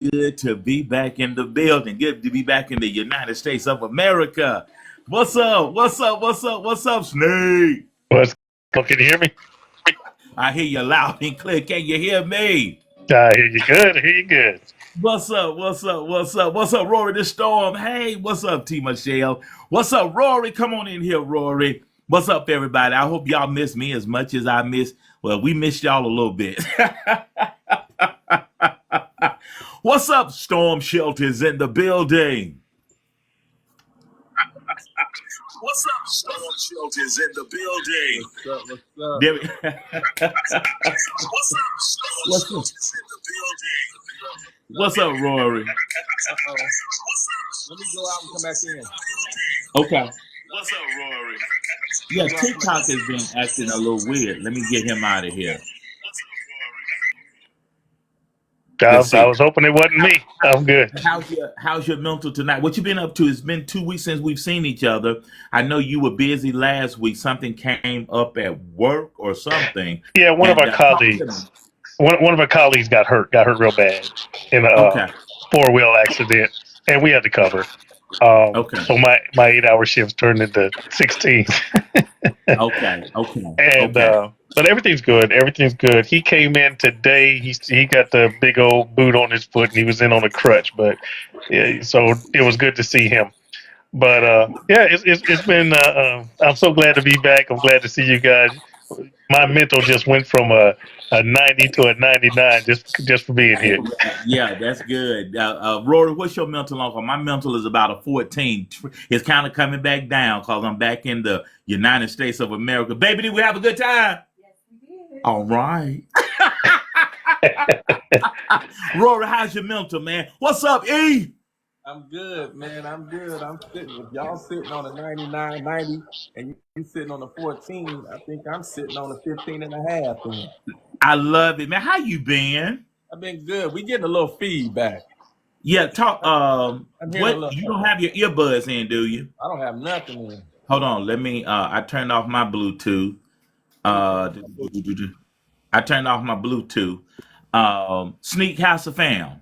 Good to be back in the building. Good to be back in the United States of America. What's up? What's up? What's up? What's up, Snake? What's can you hear me? I hear you loud and clear. Can you hear me? I hear you good. I hear you good. What's up? What's up? What's up? What's up, Rory the Storm? Hey, what's up, T. Michelle? What's up, Rory? Come on in here, Rory. What's up, everybody? I hope y'all miss me as much as I miss. Well, we missed y'all a little bit. What's up, Storm Shelters in the building? What's up, Storm Shelters in the building? What's up? What's up? There what's up, Storm What's up? Shelters in the building? What's up, Rory? Uh-oh. Let me go out and come back in. Okay. What's up, Rory? Yeah, TikTok has been acting a little weird. Let me get him out of here. I, Let's was- I see. was hoping it wasn't me. I'm good. How's your mental tonight? What you been up to? It's been 2 weeks since we've seen each other. I know you were busy last week. Something came up at work or something. Yeah, one of And our talk to me. colleagues, one of our colleagues got hurt real bad in a Okay. four-wheel accident, and we had to cover. Okay. So my 8 hour shifts turned into 16, Okay. Okay. and Okay. but everything's good. Everything's good. He came in today. He got the big old boot on his foot, and he was in on a crutch. But yeah, so it was good to see him. But yeah, it's been. I'm so glad to be back. I'm glad to see you guys. My mental just went from a 90 to a 99 just for being here. Yeah, that's good. Rory, what's your mental on? My mental is about a 14. It's kind of coming back down because I'm back in the United States of America. Baby, did we have a good time? All right. Rory, how's your mental, man? What's up, E? I'm good, man. I'm good. I'm sitting. If y'all sitting on a 99, 90, and you sitting on a 14, I think I'm sitting on a 15 and a half. Then. I love it, man. How you been? I've been good. We getting a little feedback. Yeah, talk. I'm hearing a What little. you don't have your earbuds in, do you? I don't have nothing in. Hold on, let me. I turned off my Bluetooth. Let me turn Uh, my Bluetooth. I turned off my Bluetooth. Sneak House of Fam.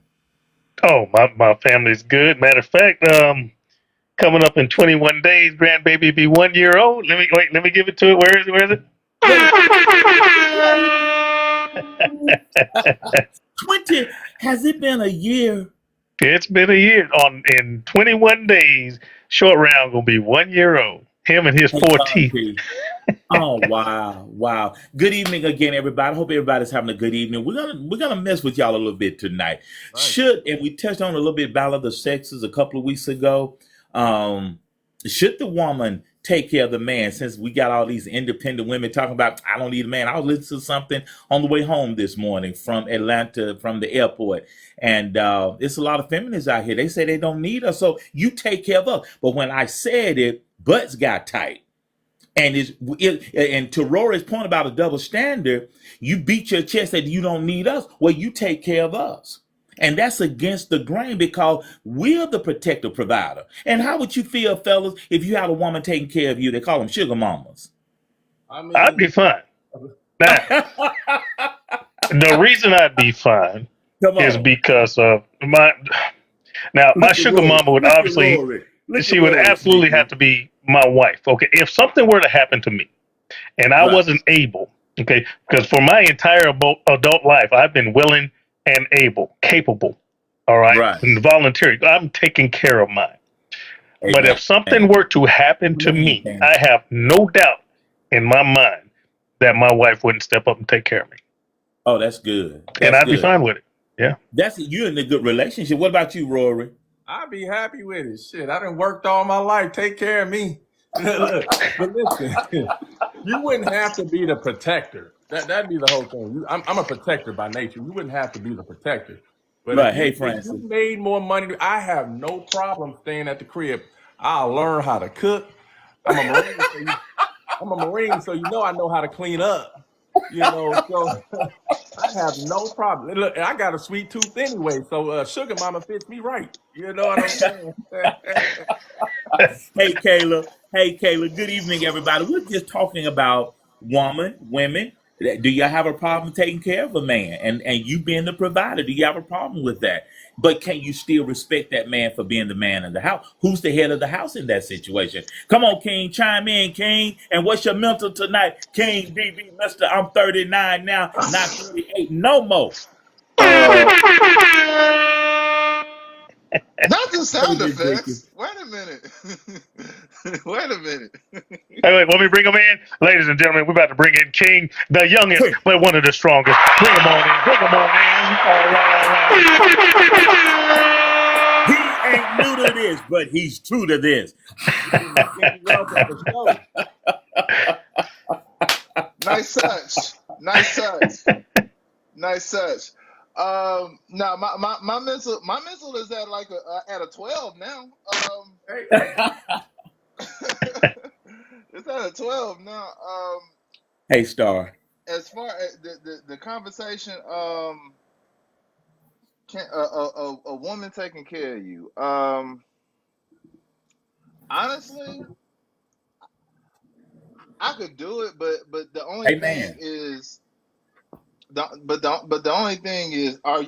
Oh, my family's good. Matter of fact, coming up in 21 days, grandbaby be 1 year old. Let me wait. Let me give it to it. Where is it? Where is Wait a minute. it? 20. Has it been a year? It's been a year. On in 21 days, short round gonna be 1 year old. Him and his Hey, four God, teeth. P. Oh wow, wow. Good evening again, everybody. I hope everybody's having a good evening. We're gonna mess with y'all a little bit tonight. Right. And we touched on a little bit Battle of the Sexes a couple of weeks ago. Um, should the woman take care of the man since we got all these independent women talking about I don't need a man. I was listening to something on the way home this morning from Atlanta from the airport. And it's a lot of feminists out here. They say they don't need us. So you take care of us. But when I said it, butts got tight. And to Rory's point about a double standard, you beat your chest that you don't need us. Well, you take care of us. And that's against the grain because we're the protective provider. And how would you feel, fellas, if you had a woman taking care of you? They call them sugar mamas. I I'd be mean, fine. Now, the reason I'd be fine Come is on. because of my. Now, my Look at sugar Rory. mama would Look at obviously. Rory. Look at She would Rory, absolutely have Sneaky. to be my wife. Okay, if something were to happen to me and I Right. wasn't able, okay, because for my entire adult life, I've been willing and able, capable, all right, Right. and voluntary. I'm taking care of mine. But if Amen. something were to happen to Amen. me, I have no doubt in my mind that my wife wouldn't step up and take care of me, Oh, that's good. and That's I'd be good. fine with it. Yeah. That's you in a good relationship. What about you, Rory? I'd be happy with it. Shit, I done worked all my life. Take care of me. Look, but listen, you wouldn't have to be the protector. That'd be the whole thing. I'm a protector by nature. You wouldn't have to be the protector. But Right. if Hey, you Francis. made more money, I have no problem staying at the crib. I'll learn how to cook. I'm a marine, so I'm a marine, so I know how to clean up. So I have no problem. And look, I got a sweet tooth anyway, so sugar mama fits me right. You know what I'm saying? Hey, Kayla. Hey, Kayla. Good evening, everybody. We're just talking about women. Do y'all have a problem taking care of a man and you being the provider? Do you have a problem with that? But can you still respect that man for being the man of the house? Who's the head of the house in that situation? Come on, King, chime in, King. And what's your mental tonight? King BB, Mister, I'm 39 now, not 38 no more. Not the What sound is it, Drinking? effects. Wait a minute. Wait a minute. Hey, wait, let me bring him in. Ladies and gentlemen, we're about to bring in King, the youngest, but one of the strongest. Bring him on in. Bring him on in. All right. He ain't new to this, but he's true to this. Welcome to the show. Nice touch. Nice touch. Nice touch. Now my mental is at like at a 12 now. It's at a 12 now. Hey, Star. As far as the conversation, can a woman taking care of you? Honestly, I could do it, but the only thing Amen. is, the only thing is, are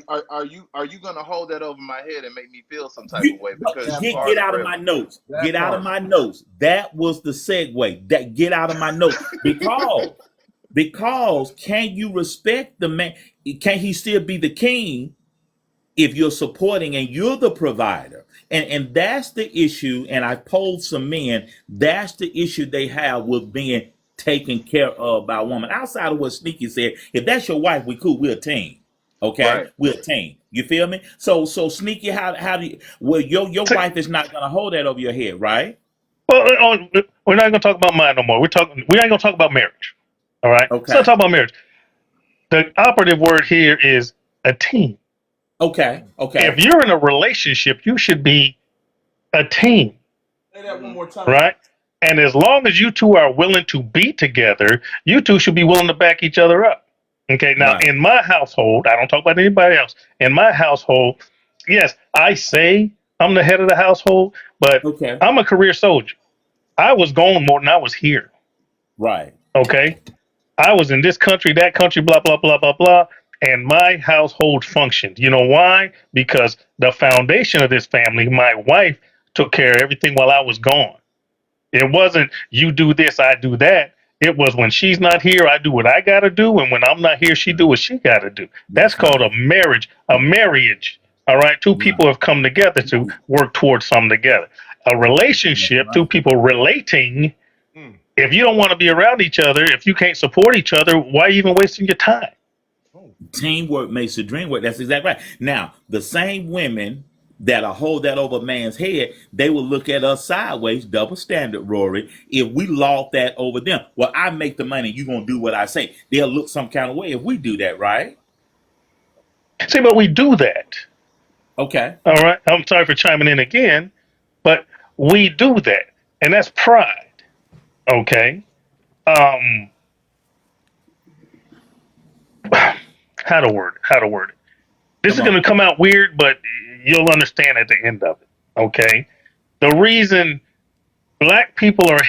you gonna hold that over my head and make me feel some type of way because That you part. are Get the out of my breadwinner? notes. That Get out of part. my notes. That was the segue. That get out of my notes. Because can you respect the man? Can he still be the king if you're supporting and you're the provider? And that's the issue. And I polled some men. That's the issue they have with being taken care of by a woman. Outside of what Sneaky said, if that's your wife, we cool. We're a team. Okay, Right. we're a team. You feel me? So Sneaky, how do you? Well, your wife is not gonna hold that over your head, right? Well, we're not going to talk about mine no more. We ain't going to talk about marriage. All right. Let's not Okay, talk about marriage. The operative word here is a team. okay, If okay. you're in a relationship, you should be a team, Say that one more time. right? And as long as you two are willing to be together, you two should be willing to back each other up. Okay. Now, Right. in my household, I don't talk about anybody else. In my household, yes, I say I'm the head of the household, but Okay. I'm a career soldier. I was gone more than I was here. Right. Okay. I was in this country, that country, blah, blah, blah, blah, blah. And my household functioned. You know why? Because the foundation of this family, my wife, took care of everything while I was gone. It wasn't you do this, I do that. It was when she's not here, I do what I got to do. And when I'm not here, she do what she got to do. That's That's called right. a marriage, a marriage. All right. Two Right. people have come together to work towards something together. A That's relationship, two right. people relating. Mm. If you don't want to be around each other, if you can't support each other, why are you even wasting your time? Oh. Teamwork makes the dream work. That's exactly right. Now, the same women that'll hold that over a man's head, they will look at us sideways, double standard, Rory, if we loft that over them. Well, I make the money, you gonna do what I say. They'll look some kind of way if we do that, right? See, but we do that. Okay. All right. I'm sorry for chiming in again, but we do that. And that's pride. Okay. Um, how to word it. This Come is going on. to come out weird, but you'll understand at the end of it. Okay. The reason black people are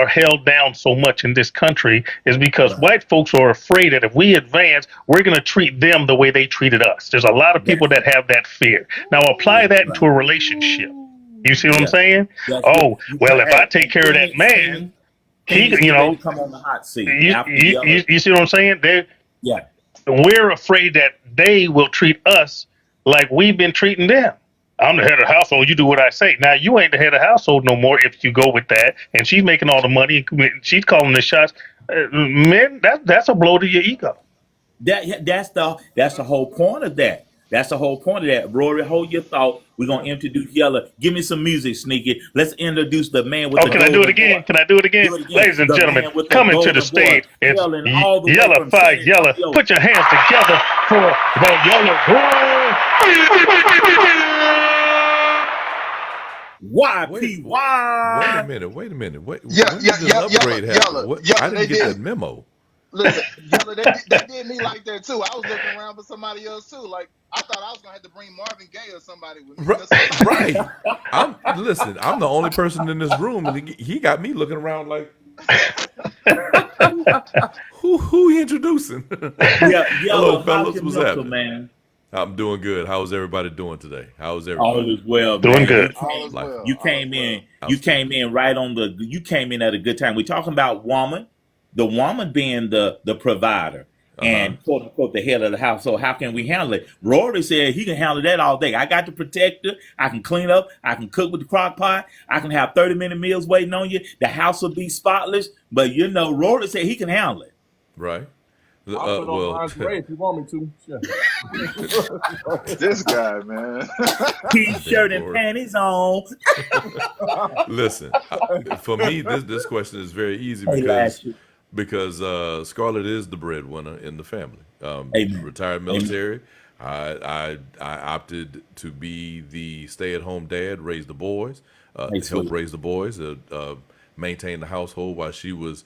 held down so much in this country is because Right. white folks are afraid that if we advance, we're going to treat them the way they treated us. There's a lot of people That's that right. have that fear. Now apply That's that right. into a relationship. You see what I'm Yeah. saying? That's it. Oh, well, if I Hey, take care of that man, he, Phoenix, you get ready know, to come on the hot seat you, after you, yellow. you, you see what I'm saying? Yeah. We're afraid that they will treat us like we've been treating them. I'm the head of the household. You do what I say. Now you ain't the head of the household no more if you go with that. And she's making all the money. She's calling the shots. Man, that's a blow to your ego. That's the whole point of that. That's the whole point of that. Rory, hold your thought. We're gonna introduce Yella. Give me some music, Sneaky. Let's introduce the man with Oh, the can I do it golden again? voice. Can I do it again? Do it again. Ladies and The gentlemen, man with the coming to the golden voice, stage, it's hailing all the way Yella from Fi San Yella. Antonio. Put your hands together for the Yella Wait, YPY. wait a minute. Yeah, When yeah, did this yeah, upgrade happen? What? I yella. didn't They get did. that memo. Listen, yella. They did me like that too. I was looking around for somebody else too. Like I thought I was gonna have to bring Marvin Gaye or somebody with me Right. because somebody. Right. Listen. I'm the only person in this room, and he got me looking around like. Who you introducing? Yeah, Hello, Yellow, how's fellas. your What's mental, happening? man? I'm doing good. How's everybody doing today? How's All everybody? is well, Doing man. You good. All is came, Life well. you All is came in, well. you outstanding. came in right on the. You came in at a good time. We're talking about the woman being the provider Uh huh. and quote unquote the head of the household. How can we handle it? Rory said he can handle that all day. I got the protector. I can clean up. I can cook with the crock pot. I can have 30-minute meals waiting on you. The house will be spotless. But Rory said he can handle it. Right. I'll put on Well, lingerie if you want me to. Sure. This guy, man. damn T-shirt and Lord. panties on. Listen, for me, this question is very easy Hey, Lashley. because Scarlett is the breadwinner in the family. Amen. Retired Amen. military. I opted to be the stay-at-home dad, raise the boys, Hey, help sweet. raise the boys, maintain the household while she was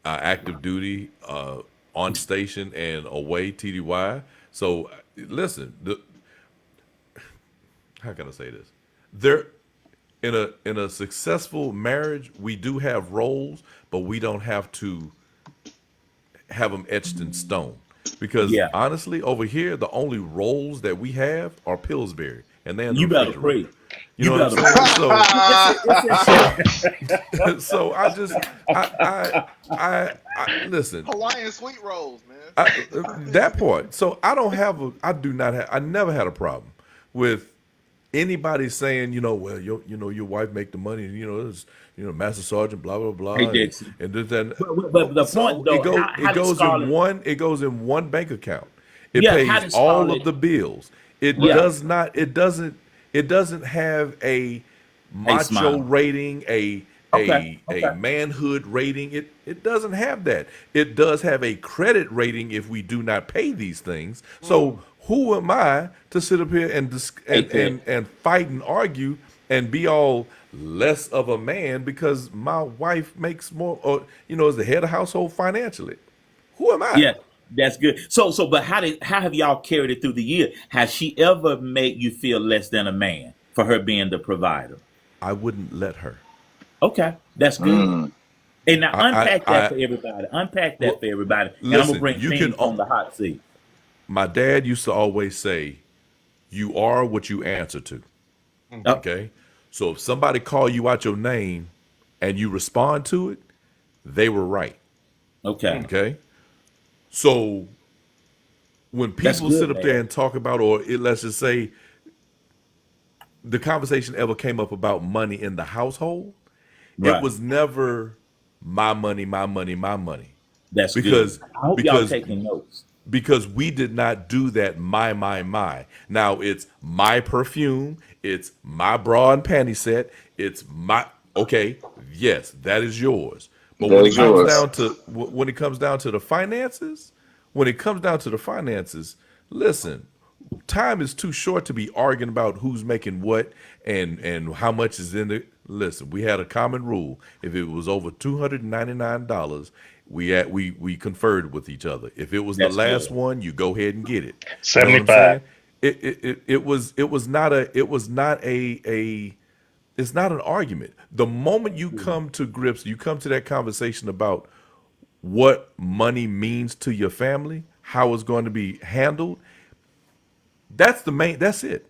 active duty, on station and away, TDY. So listen, how can I say this? There in a successful marriage, we do have roles, but we don't have to have them etched in stone. Because Yeah. honestly, over here, the only roles that we have are Pillsbury, and they're in the You better refrigerator. pray. You know You what I'm better saying? pray. So, It's so, so I just, I listen. Hawaiian sweet rolls, man. That part. So I do not have, I never had a problem with anybody saying, well, your wife make the money, and it's, master sergeant, blah blah Hey, blah, Dixie. and this and But the point so it though, go how did Scarlett? it goes in one bank account. It Yeah, how pays did all of Scarlett? the bills. It Yeah, Right. does not. It doesn't have a a macho smile. rating, Okay, a okay. manhood rating. It doesn't have that. It does have a credit rating if we do not pay these things. So who am I to sit up here and Hey, Ted. and fight and argue and be all less of a man because my wife makes more, or is the head of household financially? Who am I? Yeah, that's good. But how have y'all carried it through the year? Has she ever made you feel less than a man for her being the provider? I wouldn't let her. Okay, that's good. Mm. And now unpack that I for everybody. Unpack that well, for everybody. And I'm gonna listen. bring Phoenix on the hot seat. My dad used to always say, "You are what you answer to." Oh, Okay, so if somebody call you out your name and you respond to it, they were right. okay, Okay, so when that's people sit good, up there man. and talk about, let's just say the conversation ever came up about money in the household, it Right, was never my money, my money, my money, that's good. because I hope y'all because taking notes. because we did not do that. My now it's my perfume, it's my bra and panty set, it's my, okay, yes, that is yours. But when That it is comes yours. down to when it comes down to the finances, when it comes down to the finances, listen, time is too short to be arguing about who's making what and how much is in it. Listen, we had a common rule. If it was over $299, we conferred with each other. If it was the That's last good. one, you go ahead and get it. You know what I'm 75. saying? It was not a it's not an argument. The moment you come to grips, you come to that conversation about what money means to your family, how it's going to be handled, that's it.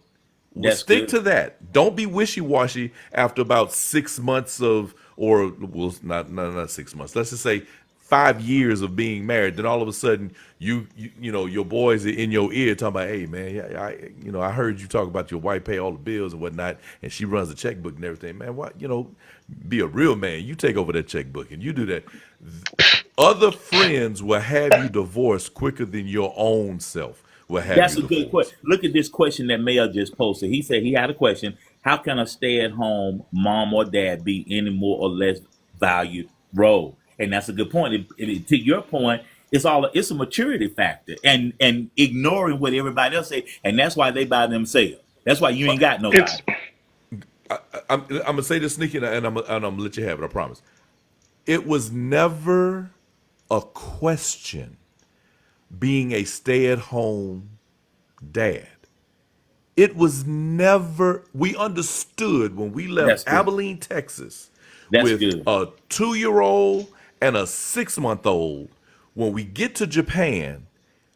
Well, That's stick good. to that. Don't be wishy washy after about 6 months of, or well, not 6 months. Let's just say 5 years of being married. Then all of a sudden, your boys are in your ear talking about, hey man, yeah, I heard you talk about your wife pay all the bills and whatnot, and she runs the checkbook and everything. Man, what be a real man. You take over that checkbook and you do that. Other friends will have you divorced quicker than your own self will have That's you a good question. divorced. Look at this question that Mayor just posted. He said he had a question. How can a stay-at-home mom or dad be any more or less valued role? And that's a good point. To your point, it's a maturity factor and ignoring what everybody else say, and that's why they by themselves. That's why you ain't got It's nobody. I'm gonna say this sneaky, and I'm gonna let you have it. I promise. It was never a question being a stay-at-home dad. It was never. We understood when we left That's good. Abilene, Texas, That's with good. a 2-year-old and a 6-month-old, when we get to Japan,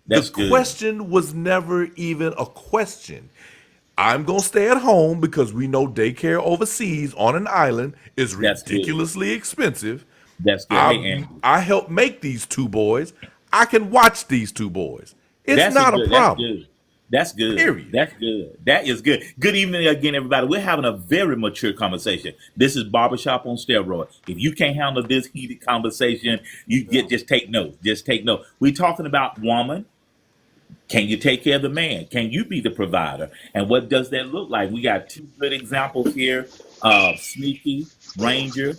the That's good. question was never even a question. I'm going to stay at home because we know daycare overseas on an island is That's good. ridiculously expensive. That's good. Hey, Andrew. I helped make these two boys. I can watch these two boys. It's That's a not a good. That's problem. good. That's good. Period. That's good. That is good. Good evening again, everybody. We're having a very mature conversation. This is barbershop on steroids. If you can't handle this heated conversation, just take notes. Just take notes. We're talking about woman. Can you take care of the man? Can you be the provider? And what does that look like? We got two good examples here. Sneaky, Ranger,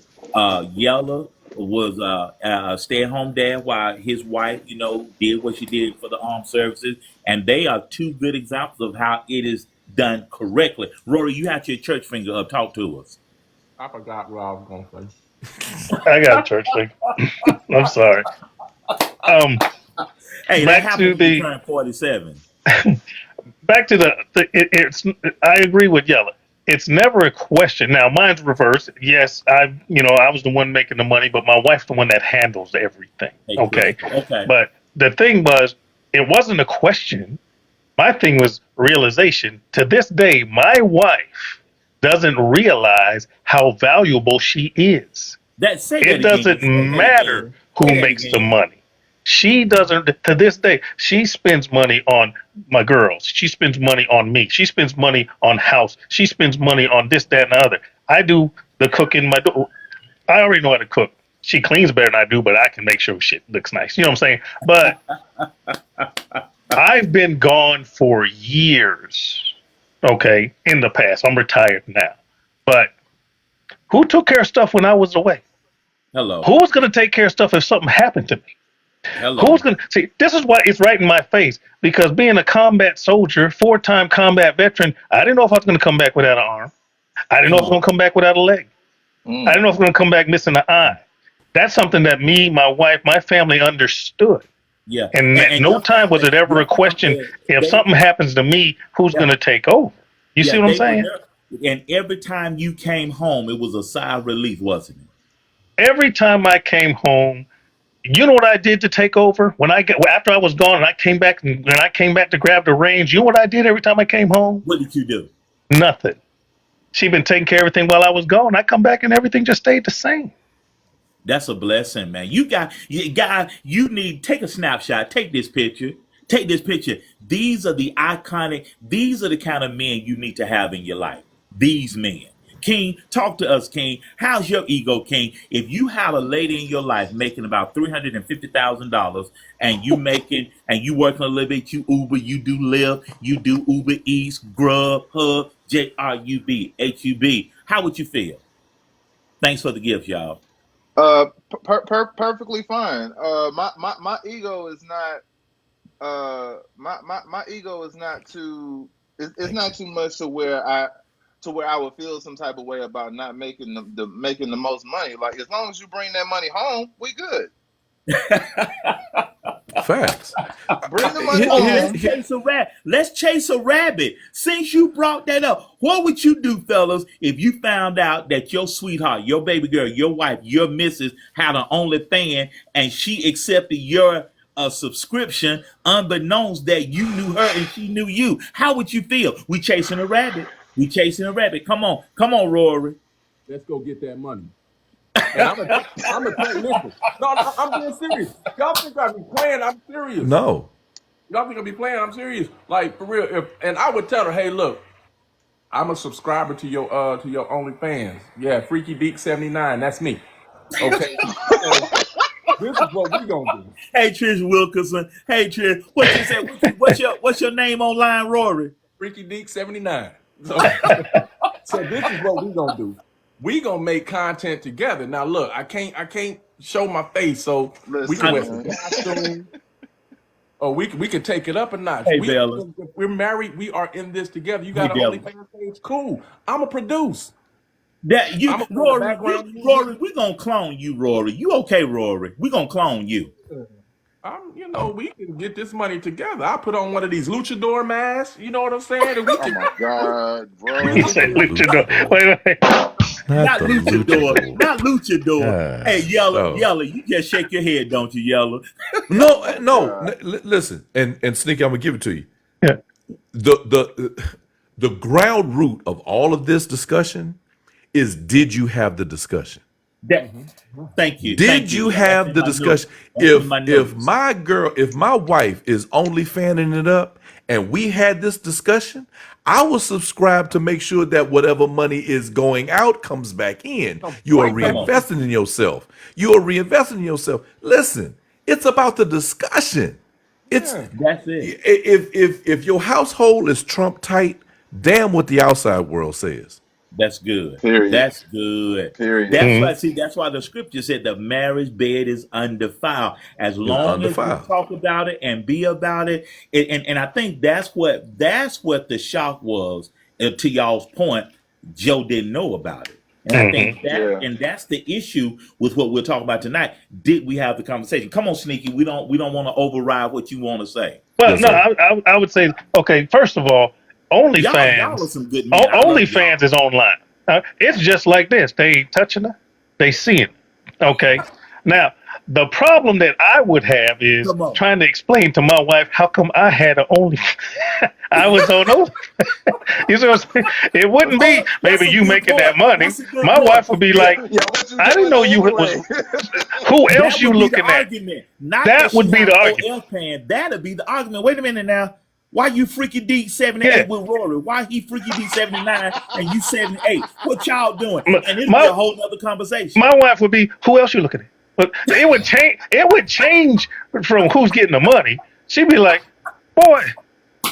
Yella was a stay-at-home dad while his wife, did what she did for the armed services. And they are two good examples of how it is done correctly. Rory, you had your church finger up. Talk to us. I forgot what I was gonna say. I got a church thing. I'm sorry. Hey, that Back to happened when you the turned 47. back to it's. I agree with Yella. It's never a question. Now mine's reversed. Yes, I was the one making the money, but my wife's the one that handles everything. Hey, Okay, okay. but the thing was, it wasn't a question. My thing was realization. To this day, my wife doesn't realize how valuable she is. Say It that again. doesn't Say that matter again. who Say that makes the again. money. She doesn't, to this day, she spends money on my girls. She spends money on me. She spends money on house. She spends money on this, that, and the other. I do the cooking. I already know how to cook. She cleans better than I do, but I can make sure shit looks nice. You know what I'm saying? But I've been gone for years, okay, in the past. I'm retired now. But who took care of stuff when I was away? Hello. Who was going to take care of stuff if something happened to me? Hello. Who's going to see? This is why it's right in my face, because being a combat soldier, 4-time combat veteran, I didn't know if I was going to come back without an arm. I didn't know if I was going to come back without a leg. I didn't know if I was going to come back missing an eye. That's something that me, my wife, my family understood. Yeah. And at no time was it ever a question, if something happens to me, who's going to take over? You see what I'm saying? And every time you came home, it was a sigh of relief, wasn't it? Every time I came home, you know what I did to take over after I was gone and I came back to grab the reins. You know what I did every time I came home? What did you do? Nothing. She been taking care of everything while I was gone. I come back and everything just stayed the same. That's a blessing, man. You need take a snapshot. Take this picture. Take this picture. These are the kind of men you need to have in your life. These men. King, talk to us, King. How's your ego, King? If you have a lady in your life making about $350,000 and you working a little bit, you Uber, you do Lyft, you do Uber Eats, Grub, Hub, JRUB, HUB. How would you feel? Thanks for the gift, y'all. Perfectly fine. My ego is not. My ego is not too. It's not too much to where I would feel some type of way about not making making the most money. Like, as long as you bring that money home, we good. Facts. Bring the money home. Let's chase a rabbit. Since you brought that up, what would you do, fellas, if you found out that your sweetheart, your baby girl, your wife, your missus had an OnlyFans and she accepted your subscription unbeknownst that you knew her and she knew you? How would you feel? We chasing a rabbit. Come on, Rory. Let's go get that money. And I'm gonna tell you, listen. No, I'm being serious. Y'all think I be playing? I'm serious. No. Y'all think I be playing? I'm serious. Like, for real. And I would tell her, hey, look, I'm a subscriber to your OnlyFans. Yeah, Freaky Deek 79. That's me. Okay. So, this is what we gonna do. Hey, Trish Wilkerson. Hey, Trish. What you say? What's your name online, Rory? Freaky Deek 79. So this is what we gonna do. We gonna make content together. Now look, I can't show my face, so we can wear some costume. Or we can take it up a notch. Hey, Bella. We're married. We are in this together. You got an OnlyFans page? Cool. I'ma produce. Rory, we gonna clone you, Rory. You okay, Rory? We gonna clone you. We can get this money together. I put on one of these luchador masks. You know what I'm saying? And we Oh my God, bro! You said luchador. Wait. Not Not the luchador. luchador. Not luchador. Hey, Gosh, Yella, oh. Yella, you just shake your head, don't you, Yella? No, Oh no. God. Listen, and Sneaky, I'm gonna give it to you. Yeah. The ground root of all of this discussion is: did you have the discussion? That, thank you, thank Did you. you That's have in the my notes. discussion? That's in my notes. If my wife is only fanning it up, and we had this discussion, I will subscribe to make sure that whatever money is going out comes back in. Come You are right Come back. on, reinvesting in yourself. You are reinvesting in yourself. Listen, it's about the discussion. It's Yeah. that's it. if your household is Trump tight, damn what the outside world says. That's good. Period. That's good. Period. That's Hmm. why, see, that's why the scripture said the marriage bed is undefiled. As It's long as we undefiled. talk about it and be about it, and I think that's what the shock was. To y'all's point, Joe didn't know about it, and I Hmm. think that Yeah. and that's the issue with what we're talking about tonight. Did we have the conversation? Come on, Sneaky. We don't want to override what you want to say. Well, Yes, no, sir. I would say, okay, first of all, Y'all are OnlyFans, some good men. I love OnlyFans y'all. is online. It's just like this. They ain't touching her, they seeing it. Okay. Now, the problem that I would have is Come on. trying to explain to my wife how come I had a only I was on Only. You see what I'm saying? It wouldn't be Oh, that's maybe a you good making point. that money. That's a good My point. wife would be Yeah. like, Yeah. What you I didn't doing know there you was anyway? who else That you would be the looking at. argument. Not that That she would be have the argument. OF pan. That'd be the argument. Wait a minute now. Why you freaky D 78 Yeah. with Rory? Why he freaky D 79 and you 78? What y'all doing? My, And it'll be my a whole nother conversation. my wife would be, who else you looking at? But it would change. It would change from who's getting the money. She'd be like, boy,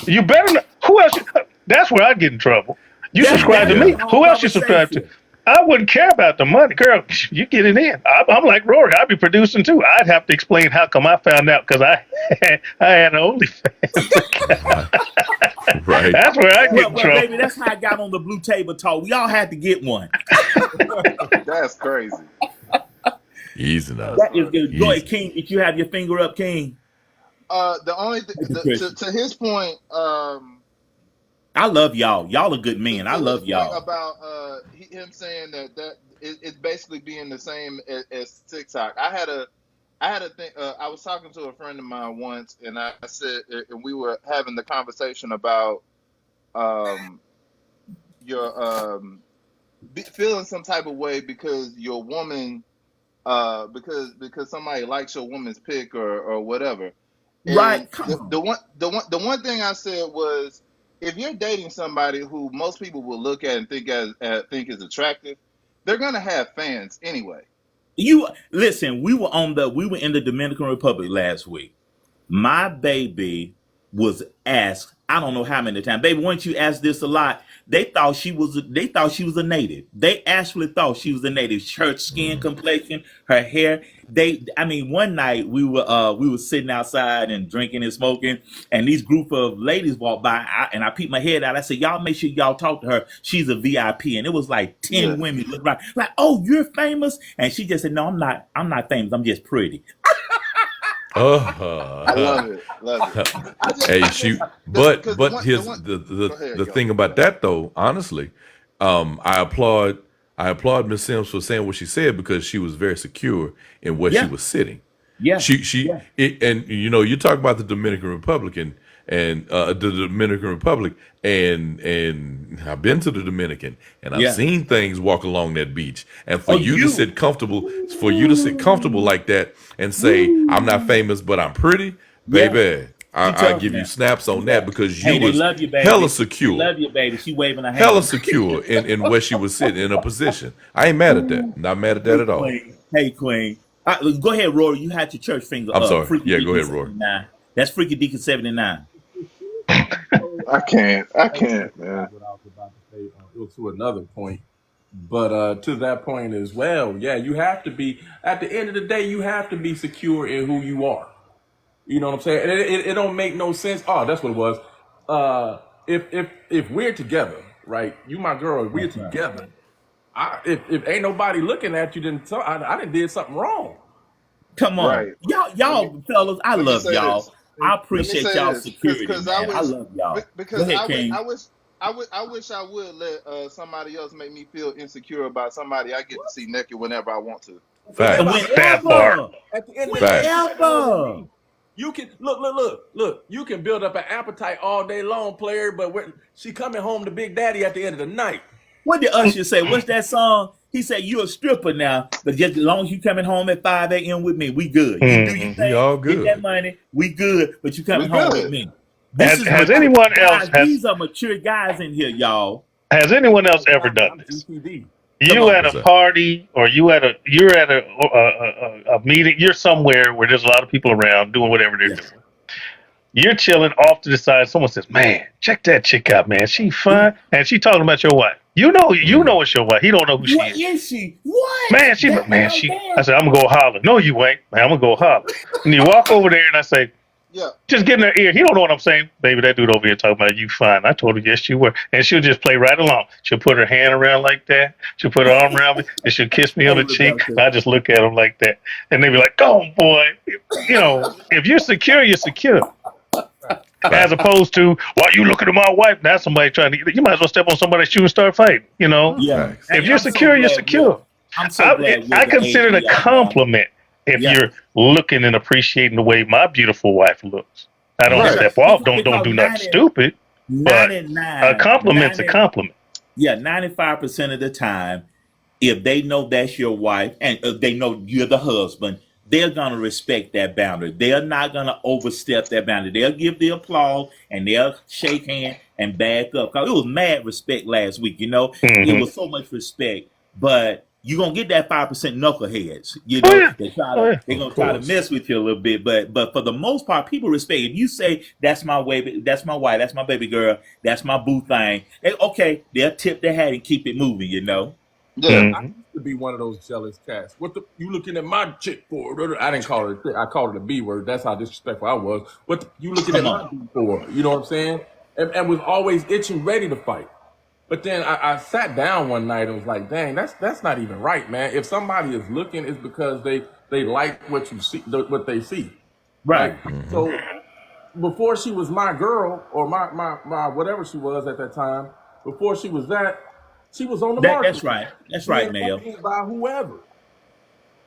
you better not. Who else? That's where I'd get in trouble. You subscribe to That'll be me. the whole Who else you subscribe to? conversation. I wouldn't care about the money, girl. You get it in. I'm like Rory. I'd be producing too. I'd have to explain how come I found out because I had an OnlyFans account. Right. That's where I get Well, in well, trouble. baby, that's how I got on the blue table talk. We all had to get one. That's crazy. Easy now. That's That is funny. good. Go ahead, Easy. King. If you have your finger up, King. The only Thank you, Christian. to his point, I love y'all. Y'all are good to, men. I to his love point y'all. about him saying that it's basically being the same as TikTok. I had a thing. I was talking to a friend of mine once, and I said, and we were having the conversation about um, your feeling some type of way because your woman, because somebody likes your woman's pic or whatever. And Right? Come on. the one thing I said was, if you're dating somebody who most people will look at and think is attractive, they're gonna have fans anyway. You listen, we were in the Dominican Republic last week. My baby was asked, I don't know how many times. Baby, once you asked this a lot, they thought she was a native. They actually thought she was a native. Her skin complexion, her hair. One night we were sitting outside and drinking and smoking, and these group of ladies walked by, and I peeked my head out. I said, y'all make sure y'all talk to her. She's a VIP. And it was like 10 Yeah, women looked around, like, oh, you're famous? And she just said, no, I'm not famous. I'm just pretty. I Uh, love it, love it. I just, hey, I just, shoot. But because but the here's one. the Go ahead, the yo. thing about that though, honestly, I applaud Miss Sims for saying what she said because she was very secure in where she Yeah, was sitting. yeah, She yeah, it, and you talk about the Dominican Republic and I've been to the Dominican and I've yeah. seen things walk along that beach. And Oh, you. for you to sit comfortable like that and say, I'm not Woo. famous, but I'm pretty, Yeah, baby, she I tough give you now. snaps on that Yeah. because you Hey, they was love you, hella baby. They secure. love you, baby. She waving her Hella hand. secure in where she was sitting in a position. I ain't mad at that. Not mad at that Hey, at all. Queen. Hey, Queen. Go ahead, Rory. You had your church finger I'm up. sorry. Freaky Yeah, go Deacon ahead, Roy. 79. That's Freaky Deacon 79. I can't, I I can't, man. forgot what I was about to say. It was to another point, but to that point as well. Yeah, you have to be. At the end of the day, you have to be secure in who you are. You know what I'm saying? And it don't make no sense. Oh, that's what it was. If we're together, right? You my girl, if we're That's right. together. If ain't nobody looking at you, then I didn't did something wrong. Come on. Right. Let me Y'all, fellas, I let me love say y'all. this. I And Let me appreciate say y'all this, security, because I man. I wish, love y'all. Go because ahead, I King. wish I wish I would let somebody else make me feel insecure about somebody I get to see naked whenever I want to. Whenever I Facts. want That to. part. Whenever, At the end of the day, Facts. you know what I whenever. mean? You can look. You can build up an appetite all day long, player. But she coming home to Big Daddy at the end of the night. What did Usher say? What's that song? He said, "You a stripper now, but just as long as you coming home at 5 a.m. with me, we good. You do your Hmm. We thing, all get that good. money, we good. But you We coming home with good. me. This is Has mature anyone else guys. These are mature guys in here, y'all. ever done I'm this? GTD. Come You on, at a What's that? party, or you're at a meeting. You're somewhere where there's a lot of people around doing whatever they're yeah. doing. You're chilling off to the side. Someone says, "Man, check that chick out, man. She fine," and she talking about your wife. You know it's your wife. He don't know who she What is. is she? What? Man, That man, right I there? said, I'm gonna go holler. No, you ain't. Man, I'm gonna go holler. And you walk over there, and I say, Yeah. just get in her ear. He don't know what I'm saying. Baby, that dude over here talking about you fine. I told her, yes, you were. And she'll just play right along. She'll put her hand around like that. She'll put her arm around me, and she'll kiss me on Hey, the cheek. Rebecca. And I just look at him like that. And they be like, go on, boy. If you're secure, you're secure. As Facts. opposed to, why you looking at my wife? Now somebody trying to, you might as well step on somebody's shoe and start fighting. Yeah, Facts. If and you're I'm so secure, you're glad we're secure. I'm so glad we're I the age consider it a we are now. compliment if Yeah, you're looking and appreciating the way my beautiful wife looks. I don't that's Mm-hmm. right. step off. Don't Because do nothing stupid. But a 99, compliment's a 90, compliment. yeah, 95% of the time, if they know that's your wife and if they know you're the husband, they're gonna respect that boundary. They're not gonna overstep that boundary. They'll give the applause and they'll shake hands and back up. Cause it was mad respect last week. It Hmm. was so much respect, but you're gonna get that 5% knuckleheads. Oh yeah. Oh yeah. They're Of gonna try to course. mess with you a little bit, but for the most part, people respect. If you say that's my baby, that's my wife, that's my baby girl, that's my boo thing, okay, they'll tip their hat and keep it moving. Yeah, Yeah. I Hmm. used to be one of those jealous cats. What the you looking at my chick for? I didn't call her a chick. I called her the B word. That's how disrespectful I was. You looking at Come my on. B for? You know what I'm saying? And was always itching, ready to fight. But then I sat down one night and was like, dang, that's not even right, man. If somebody is looking, it's because they like what you see, what they see, right? Right. Mm-hmm. So before she was my girl or my whatever she was at that time, before she was that, she was on the That's market, right. That's right, being Mel. accompanied by whoever,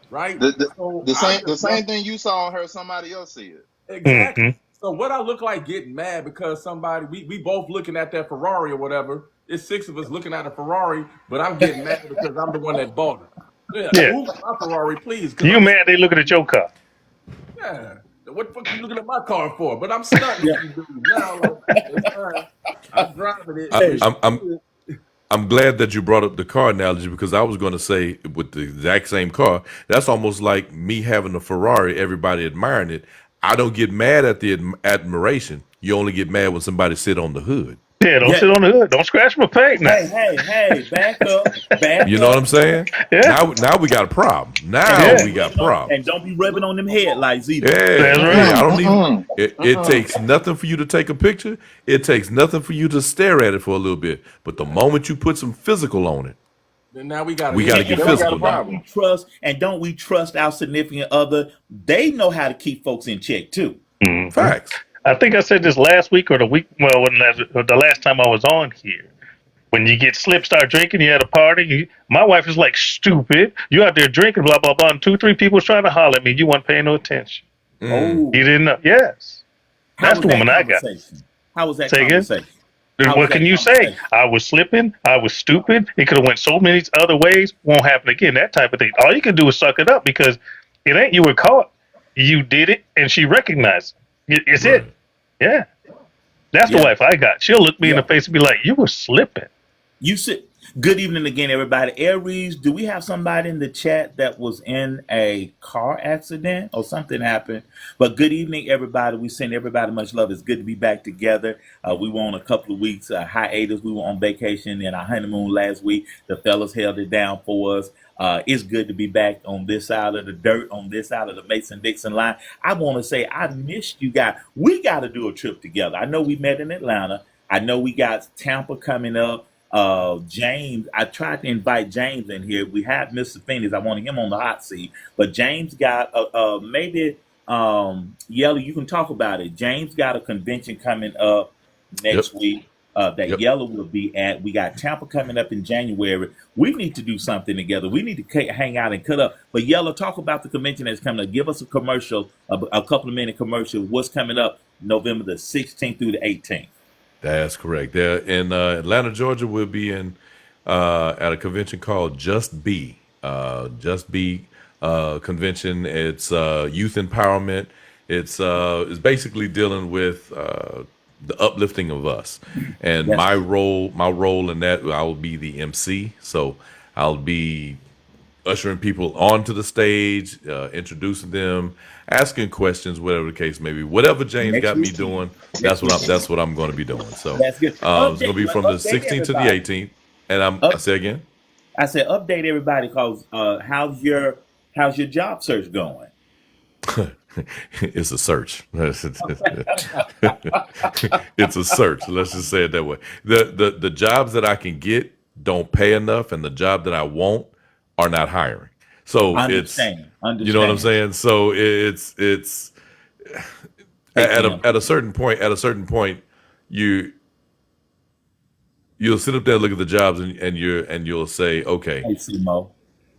right? The, the, So the I same the just same left. thing you saw on her, somebody else see it. Exactly. Hmm. So what I look like getting mad because somebody we both looking at that Ferrari or whatever. It's six of us looking at a Ferrari, but I'm getting mad because I'm the one that bought it. Yeah, Yeah. move my Ferrari, please, because You I'm mad they looking at your car. yeah. What the fuck you looking at my car for? But I'm stunting Yeah. on you dudes now. Like it's fine. I'm driving it. I, Hey, It's I'm I'm good. I'm glad that you brought up the car analogy because I was going to say with the exact same car, that's almost like me having a Ferrari, everybody admiring it. I don't get mad at the admiration. You only get mad when somebody sit on the hood. Yeah, don't yeah. sit on the hood. Don't scratch my paint now. Hey, back up, back You know what I'm up. saying? Yeah. Now we got a problem. And Now don't Yeah. we be got rubbing on and problems. don't be rubbing on them headlights either. Yeah, That's yeah. right. I don't need Mm-mm. it Mm-mm. takes nothing for you to take a picture. It takes nothing for you to stare at it for a little bit. But the moment you put some physical on it, Then now we got an we got to issue. get Then we got a physical now. problem. Don't we trust our significant other? They know how to keep folks in check too. Hmm. Facts. I think I said this last week or the week. Well, the last time I was on here. When you get slipped, start drinking, you at a party. My wife is like, stupid. You out there drinking, blah, blah, blah. And two, three people was trying to holler at me. You weren't paying no attention. Mm. You Oh, didn't know. Yes. how That's was the that woman I got. conversation? How was that Say again. conversation? How was What can that you say? conversation? I was slipping. I was stupid. It could have went so many other ways. Won't happen again. That type of thing. All you can do is suck it up because it ain't you were caught. You did it, and she recognized it. It's it. Right. Yeah. That's the Yeah, wife I got. She'll look me in the yeah. face and be like, "You were slipping." You said good evening again, everybody. Aries, do we have somebody in the chat that was in a car accident or something happened? But good evening, everybody. We send everybody much love. It's good to be back together. We were on a couple of weeks hiatus. We were on vacation and our honeymoon last week. The fellas held it down for us. It's good to be back on this side of the dirt, on this side of the Mason Dixon line. I want to say I missed you guys. We got to do a trip together. I know we met in Atlanta. I know we got Tampa coming up. James, I tried to invite James in here. We have Mr. Phoenix. I wanted him on the hot seat, but James got maybe Yellow. You can talk about it. James got a convention coming up Yep. next week. that Yep. Yellow will be at. We got Tampa coming up in January. We need to do something together. We need to hang out and cut up. But Yellow, talk about the convention that's coming up. Give us a commercial, a couple of minute commercial. What's coming up November the 16th through the 18th? That's correct. There in Atlanta, Georgia, we'll be in at a convention called Just Be. Just Be convention. It's youth empowerment. It's basically dealing with the uplifting of us. And Yes. my role in that, I will be the MC. So I'll be ushering people onto the stage, introducing them, asking questions, whatever the case may be. Whatever James Next got me weekend. doing, Next weekend. that's what I'm going to be doing. So That's good. it's going to be from the Update 16th to the everybody. 18th. And I Up, say again. I said update everybody because how's your job search going? It's a search. It's a search. Let's just say it that way. The jobs that I can get don't pay enough, and the job that I won't are not hiring. So it's, Understand. you know what I'm Understand. saying. So it's Hey at Tim. at a certain point. At a certain point, you you'll sit up there, look at the jobs, and you'll say, okay, Hey Simo.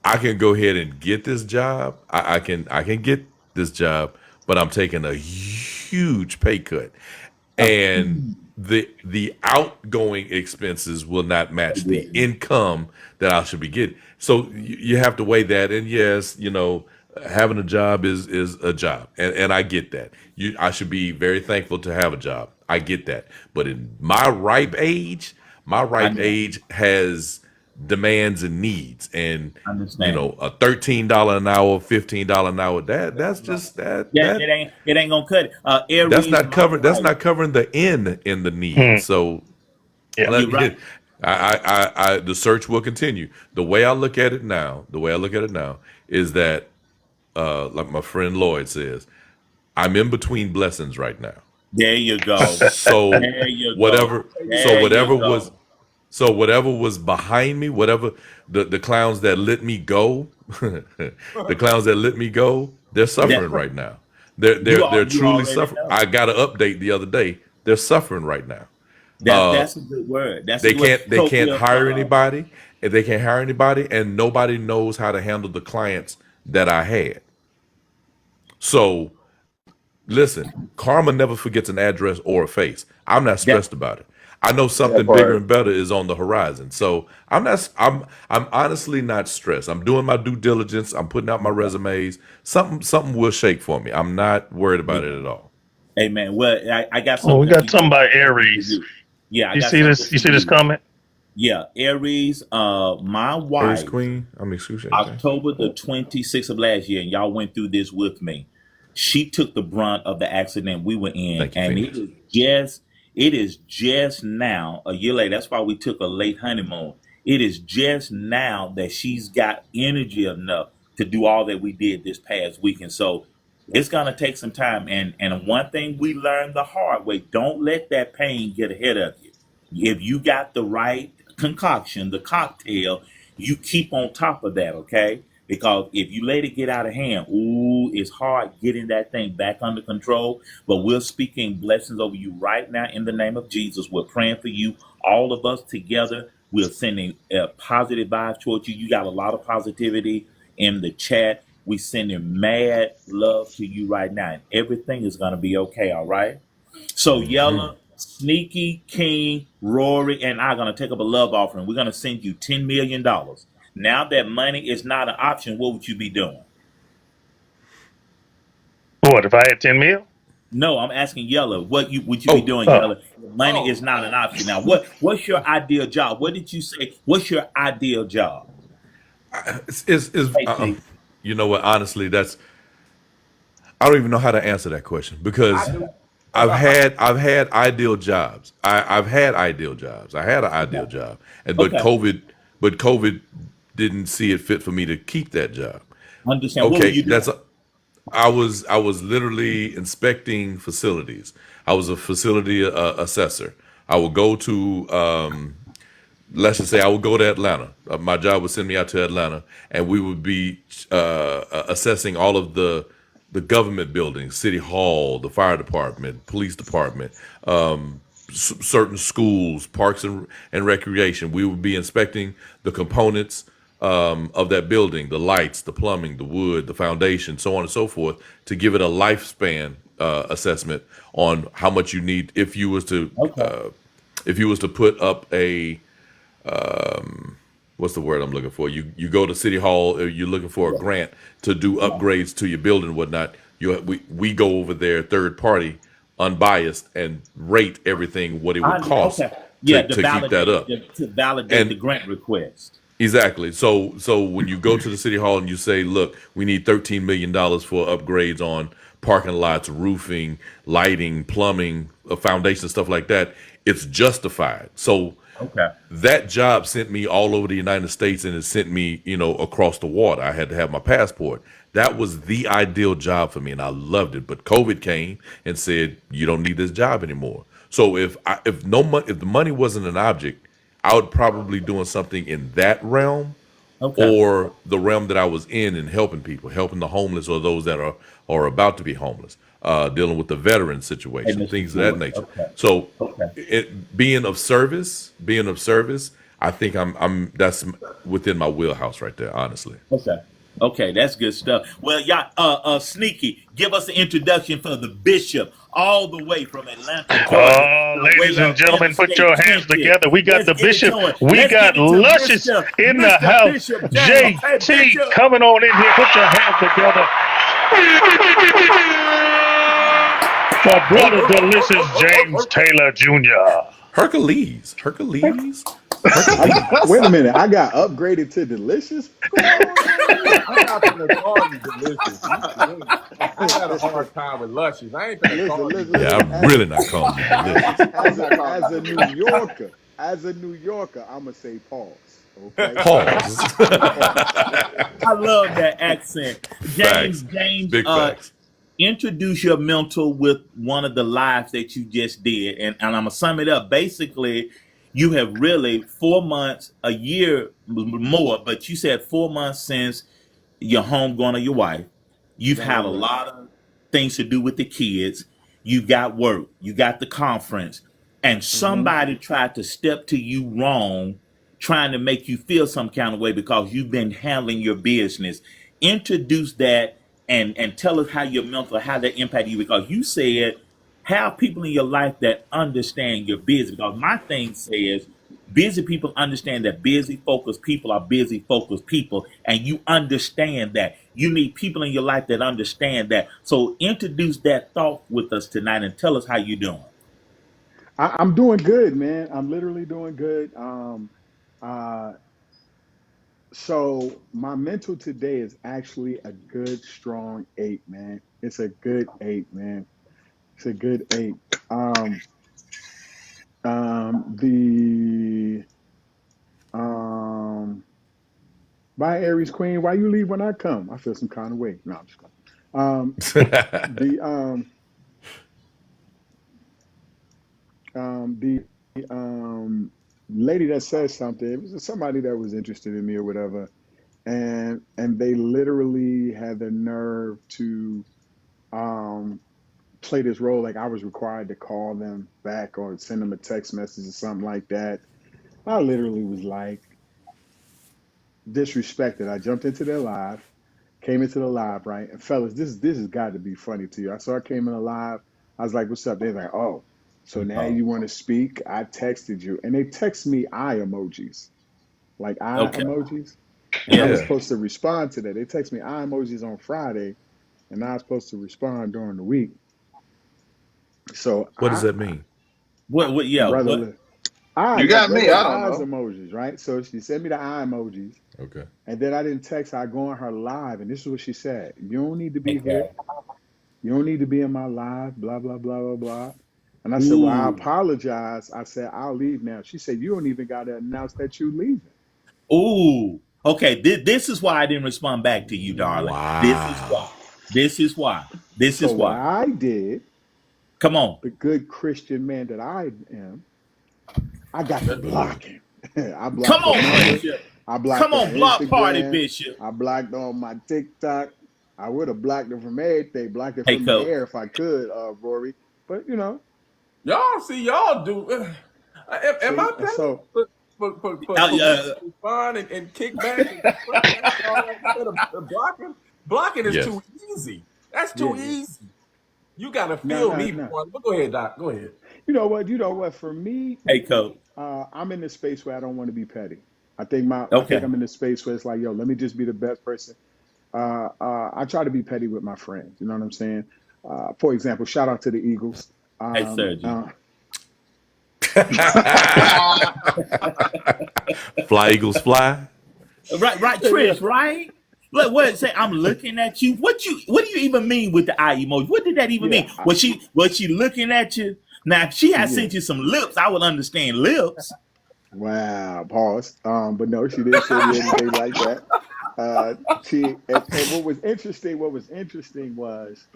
I can go ahead and get this job. I can get this job, but I'm taking a huge pay cut, A and huge the outgoing expenses will not match the win. income that I should be getting. So you have to weigh that. And yes, having a job is a job, and I get that. I should be very thankful to have a job. I get that. But in my I ripe know. age has demands and needs, and Understand. a $13 an hour, $15 an hour, that's just Yeah, it ain't gonna cut it. that's Aries, not my covered. That's wife. not covering the end in the need. Hmm. So Yeah. You're right. the search will continue. The way I look at it now is that, like my friend Lloyd says, I'm in between blessings right now. There you go. So There you go. whatever, so There you whatever was, go. so whatever was behind me, whatever the clowns that let me go, the clowns that let me go, they're That suffering right now. They're you they're all they're you truly already suffering. know. I got an update the other day. They're suffering right now. Uh, That's a good word. That's a They good word. can't they So can't if hire anybody, and they can't hire anybody, and nobody knows how to handle the clients that I had. So listen, karma never forgets an address or a face. I'm not that stressed about it. I know That something bigger part. and better is on the horizon. So I'm not. I'm honestly not stressed. I'm doing my due diligence. I'm putting out my resumes. Something will shake for me. I'm not worried about it at all. Amen. Well, I got Oh, we something for got you something about for Aries. you. Yeah, I You got see something this? You for see this you. comment? Yeah, Aries, my Aries wife, Queen. I'm excuse anything. October the 26th of last year, and y'all went through this with me. She took the brunt of the accident we were in, Thank you, and Phoenix. it is just now, a year later. That's why we took a late honeymoon. It is just now that she's got energy enough to do all that we did this past weekend. So it's gonna take some time. And one thing we learned the hard way: don't let that pain get ahead of you. If you got the right concoction, the cocktail, you keep on top of that, okay? Because if you let it get out of hand, ooh, it's hard getting that thing back under control. But we're speaking blessings over you right now in the name of Jesus. We're praying for you, all of us together. We're sending positive vibes towards you. You got a lot of positivity in the chat. We sending mad love to you right now, and everything is gonna be okay. All right. So Yella, Sneaky, King, Rory, and I are gonna take up a love offering. We're gonna send you $10 million. Now that money is not an option, what would you be doing? What if I had 10 mil? No, I'm asking Yella, what you would you be Oh, doing, Oh, Yella? Money is Oh, not an option. Now, what's your ideal job? What did you say? What's your ideal job? it's Hey, see, you know what? Honestly, that's I don't even know how to answer that question I because do. I've had ideal jobs. I've had ideal jobs. I had an okay, ideal job, and okay, but COVID didn't see it fit for me to keep that job. understand. What were Okay, you that's doing? I was literally inspecting facilities. I was a facility assessor. I would go to let's just say I would go to Atlanta. My job would send me out to Atlanta, and we would be assessing all of the government buildings, city hall, the fire department, police department, certain schools, parks and recreation. We would be inspecting the components of that building, the lights, the plumbing, the wood, the foundation, so on and so forth, to give it a lifespan assessment on how much you need Okay. if you was to put up a what's the word I'm looking for? You go to City Hall, you're looking for a Yeah. grant to do upgrades to your building and whatnot. We go over there, third party, unbiased, and rate everything what it would cost Okay. Yeah, to keep that up. to validate the And grant request. exactly. So when you go to the city hall and you say, "Look, we need $13 million for upgrades on parking lots, roofing, lighting, plumbing, foundation, stuff like that," it's justified. So Okay. that job sent me all over the United States, and it sent me, across the water. I had to have my passport. That was the ideal job for me, and I loved it. But COVID came and said, "You don't need this job anymore." So if the money wasn't an object, I would probably doing something in that realm, Okay. or the realm that I was in helping people, helping the homeless or those that are about to be homeless, dealing with the veteran Hey, situation, Mr. things of that Ford. nature. Okay. So, Okay. being of service, I think I'm that's within my wheelhouse right there, honestly. Okay. Okay, that's good stuff. Well, y'all, Sneaky, give us an introduction for the bishop, all the way from Atlanta, Georgia, by way Ladies and of gentlemen, put your Interstate hands 20. together. We got Let's the give it to bishop. him. We Let's give got it to Luscious in the Mr. house. Bishop James. Hey, JT Bishop. coming on in here. Put your hands together. My brother, delicious James Taylor Jr. Hercules, Wait a Hercules. minute. I got upgraded to delicious. What's going on around I'm not gonna call you delicious. I had a here? hard time with luscious. I ain't gonna listen, call you listen, Yeah, listen. delicious. I'm really not calling you delicious. I'm not calling As you a New delicious. Yorker, I'm gonna say pause. Okay, Pause. pause. I love that accent. Facts, James, big facts. introduce your mental with one of the lives that you just did. And I'm going to sum it up. Basically, you have really 4 months, a year more, but you said 4 months since your homegoing of your wife. You've had Right, a right. lot of things to do with the kids. You got work. You got the conference. And hmm somebody tried to step to you wrong, trying to make you feel some kind of way because you've been handling your business. Introduce that and tell us how your mental, how that impacted you. Because you said have people in your life that understand you're busy. Because my thing says busy people understand that busy focused people are busy focused people, and you understand that. You need people in your life that understand that. So introduce that thought with us tonight and tell us how you doing. I'm doing good, man. I'm literally doing good. Uh, so my mental today is actually a good, strong 8, man. It's a good 8, man. It's a good 8. Um, the um, Bye, Aries Queen. Why you leave when I come? I feel some kind of way. No, I'm just going. Um, the the lady that said something. It was somebody that was interested in me or whatever, and they literally had the nerve to um play this role like I was required to call them back or send them a text message or something like that. I literally was like disrespected. I jumped into their live. Came into the live, right? And fellas, this has got to be funny to you. I saw I came in the live. I was like, "What's up?" They're like, "Oh, so now Oh, you want to speak?" I texted you, and they text me eye emojis, like eye okay. emojis, and I Yeah. was Yeah. supposed to respond to that. They text me eye emojis on Friday, and I was supposed to respond during the week. So What does that mean? What yeah, brother, what eye You like got me. regular I don't eyes know. emojis, right? So she sent me the eye emojis, Okay. and then I didn't text her. I go on her live, and this is what she said: "You don't need to be here. okay. You don't need to be in my live, blah, blah, blah, blah, blah." And I said, "Well, I Ooh. apologize." I said, "I'll leave now." She said, "You don't even got to announce that you leaving." Ooh. Okay, this is why I didn't respond back to you, darling. This is why. Wow. This is why. This So is what why. I did, Come on. the good Christian man that I am, I got to block him. I Come blocked her on, number. Bishop. I Come blocked her on, block party, Instagram. Bishop. I blocked her on my TikTok. I would have blocked her from everything, blocked her Hey, from the coach. air if I could, Rory. But, Y'all do. Am See, I petty so for women to respond and kick back and front back and all that instead of blocking? Blocking is Yes. too easy. That's yeah, too yeah. easy. You gotta No, feel no, me no. before. But go ahead, Doc. Go ahead. You know what? You know what? For me, Hey, coach. I'm in the space where I don't want to be petty. I think Okay. I'm in the space where it's like, yo, let me just be the best person. I try to be petty with my friends. You know what I'm saying? For example, shout out to the Eagles. Hey, Um, Sergi. uh, Fly Eagles fly. Right, yeah, Trish, right? Look, what say? I'm looking at you. What do you even mean with the eye emoji? What did that even yeah, mean? Was she looking at you? Now, if she had yeah. sent you some lips, I would understand lips. Wow, pause. But no, she didn't send me anything like that. She and what was interesting was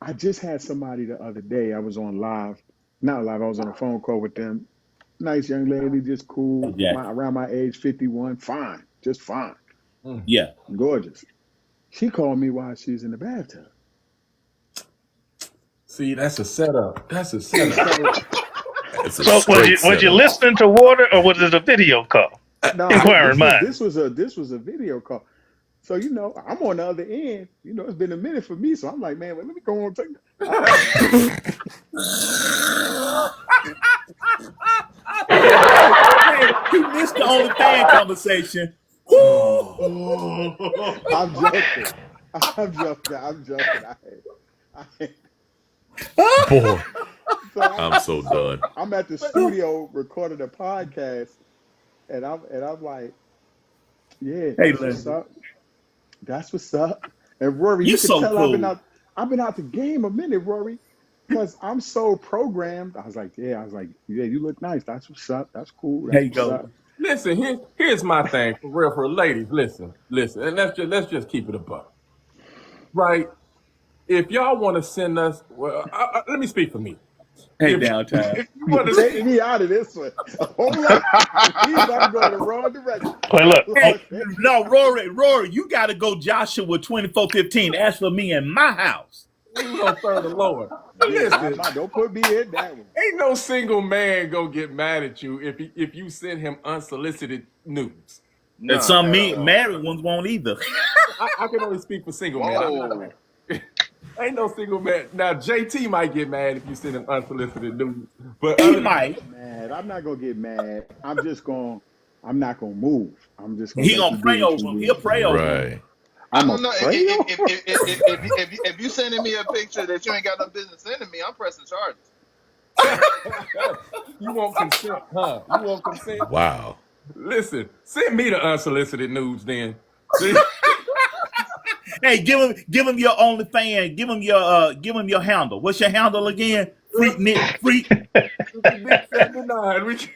I just had somebody the other day. I was on live, not live. I was on a phone call with them. Nice young lady, just cool. Yeah, Around my age, 51, fine, just fine, Mm. yeah. gorgeous. She called me while she's in the bathtub. See, that's a setup. That's a And setup. so It's a So straight was you setup. listening to Water or was it a video call? no, Inquiring mind. this was a video call. So I'm on the other end. It's been a minute for me. So I'm like, man, well, let me go on take. Uh, Hey, hey, he missed the only fan conversation. I'm joking. I'm joking. I'm joking. I Boy, so I'm so done. I'm at the studio recording a podcast, and I'm like, yeah, Hey, that's what's Lindsay, up. That's what's up. And Rory, you you could so tell cool. I've been out the game a minute, Rory, because I'm so programmed. I was like, yeah, you look nice. That's what's up. That's cool. There That's you what's go. up. Listen, here's my thing for real for ladies. Listen, and let's just keep it a buck, right? If y'all want to send us, well, let me speak for me. Hey, If downtown. if you want to Take send, me out of this one. Hold up. Please, I'm going the wrong direction. Wait, look. Hey, Lord, no, Rory, you got to go Joshua 24:15. Ask for me in my house. we gonna serve the Lord. But yeah, not listen, my. Don't put me in that one. ain't no single man gonna get mad at you if you send him unsolicited news. And None some at me all. married ones won't either. I can only speak for single men. I'm not. Whoa. Ain't no single man. Now JT might get mad if you send him unsolicited news, but He other than might. Mad. I'm not gonna get mad. I'm not gonna move. I'm just gonna He let gonna you do pray what over you him. He'll do. pray over him. Right. I I'm a don't know pray over. if you sending me a picture that you ain't got no business sending me, I'm pressing charges. you won't consent, huh? You won't consent. Wow. Listen, send me the unsolicited news then. See, Hey, give him your OnlyFans. Give him your handle. What's your handle again? Freak Nick Freak. Big 79.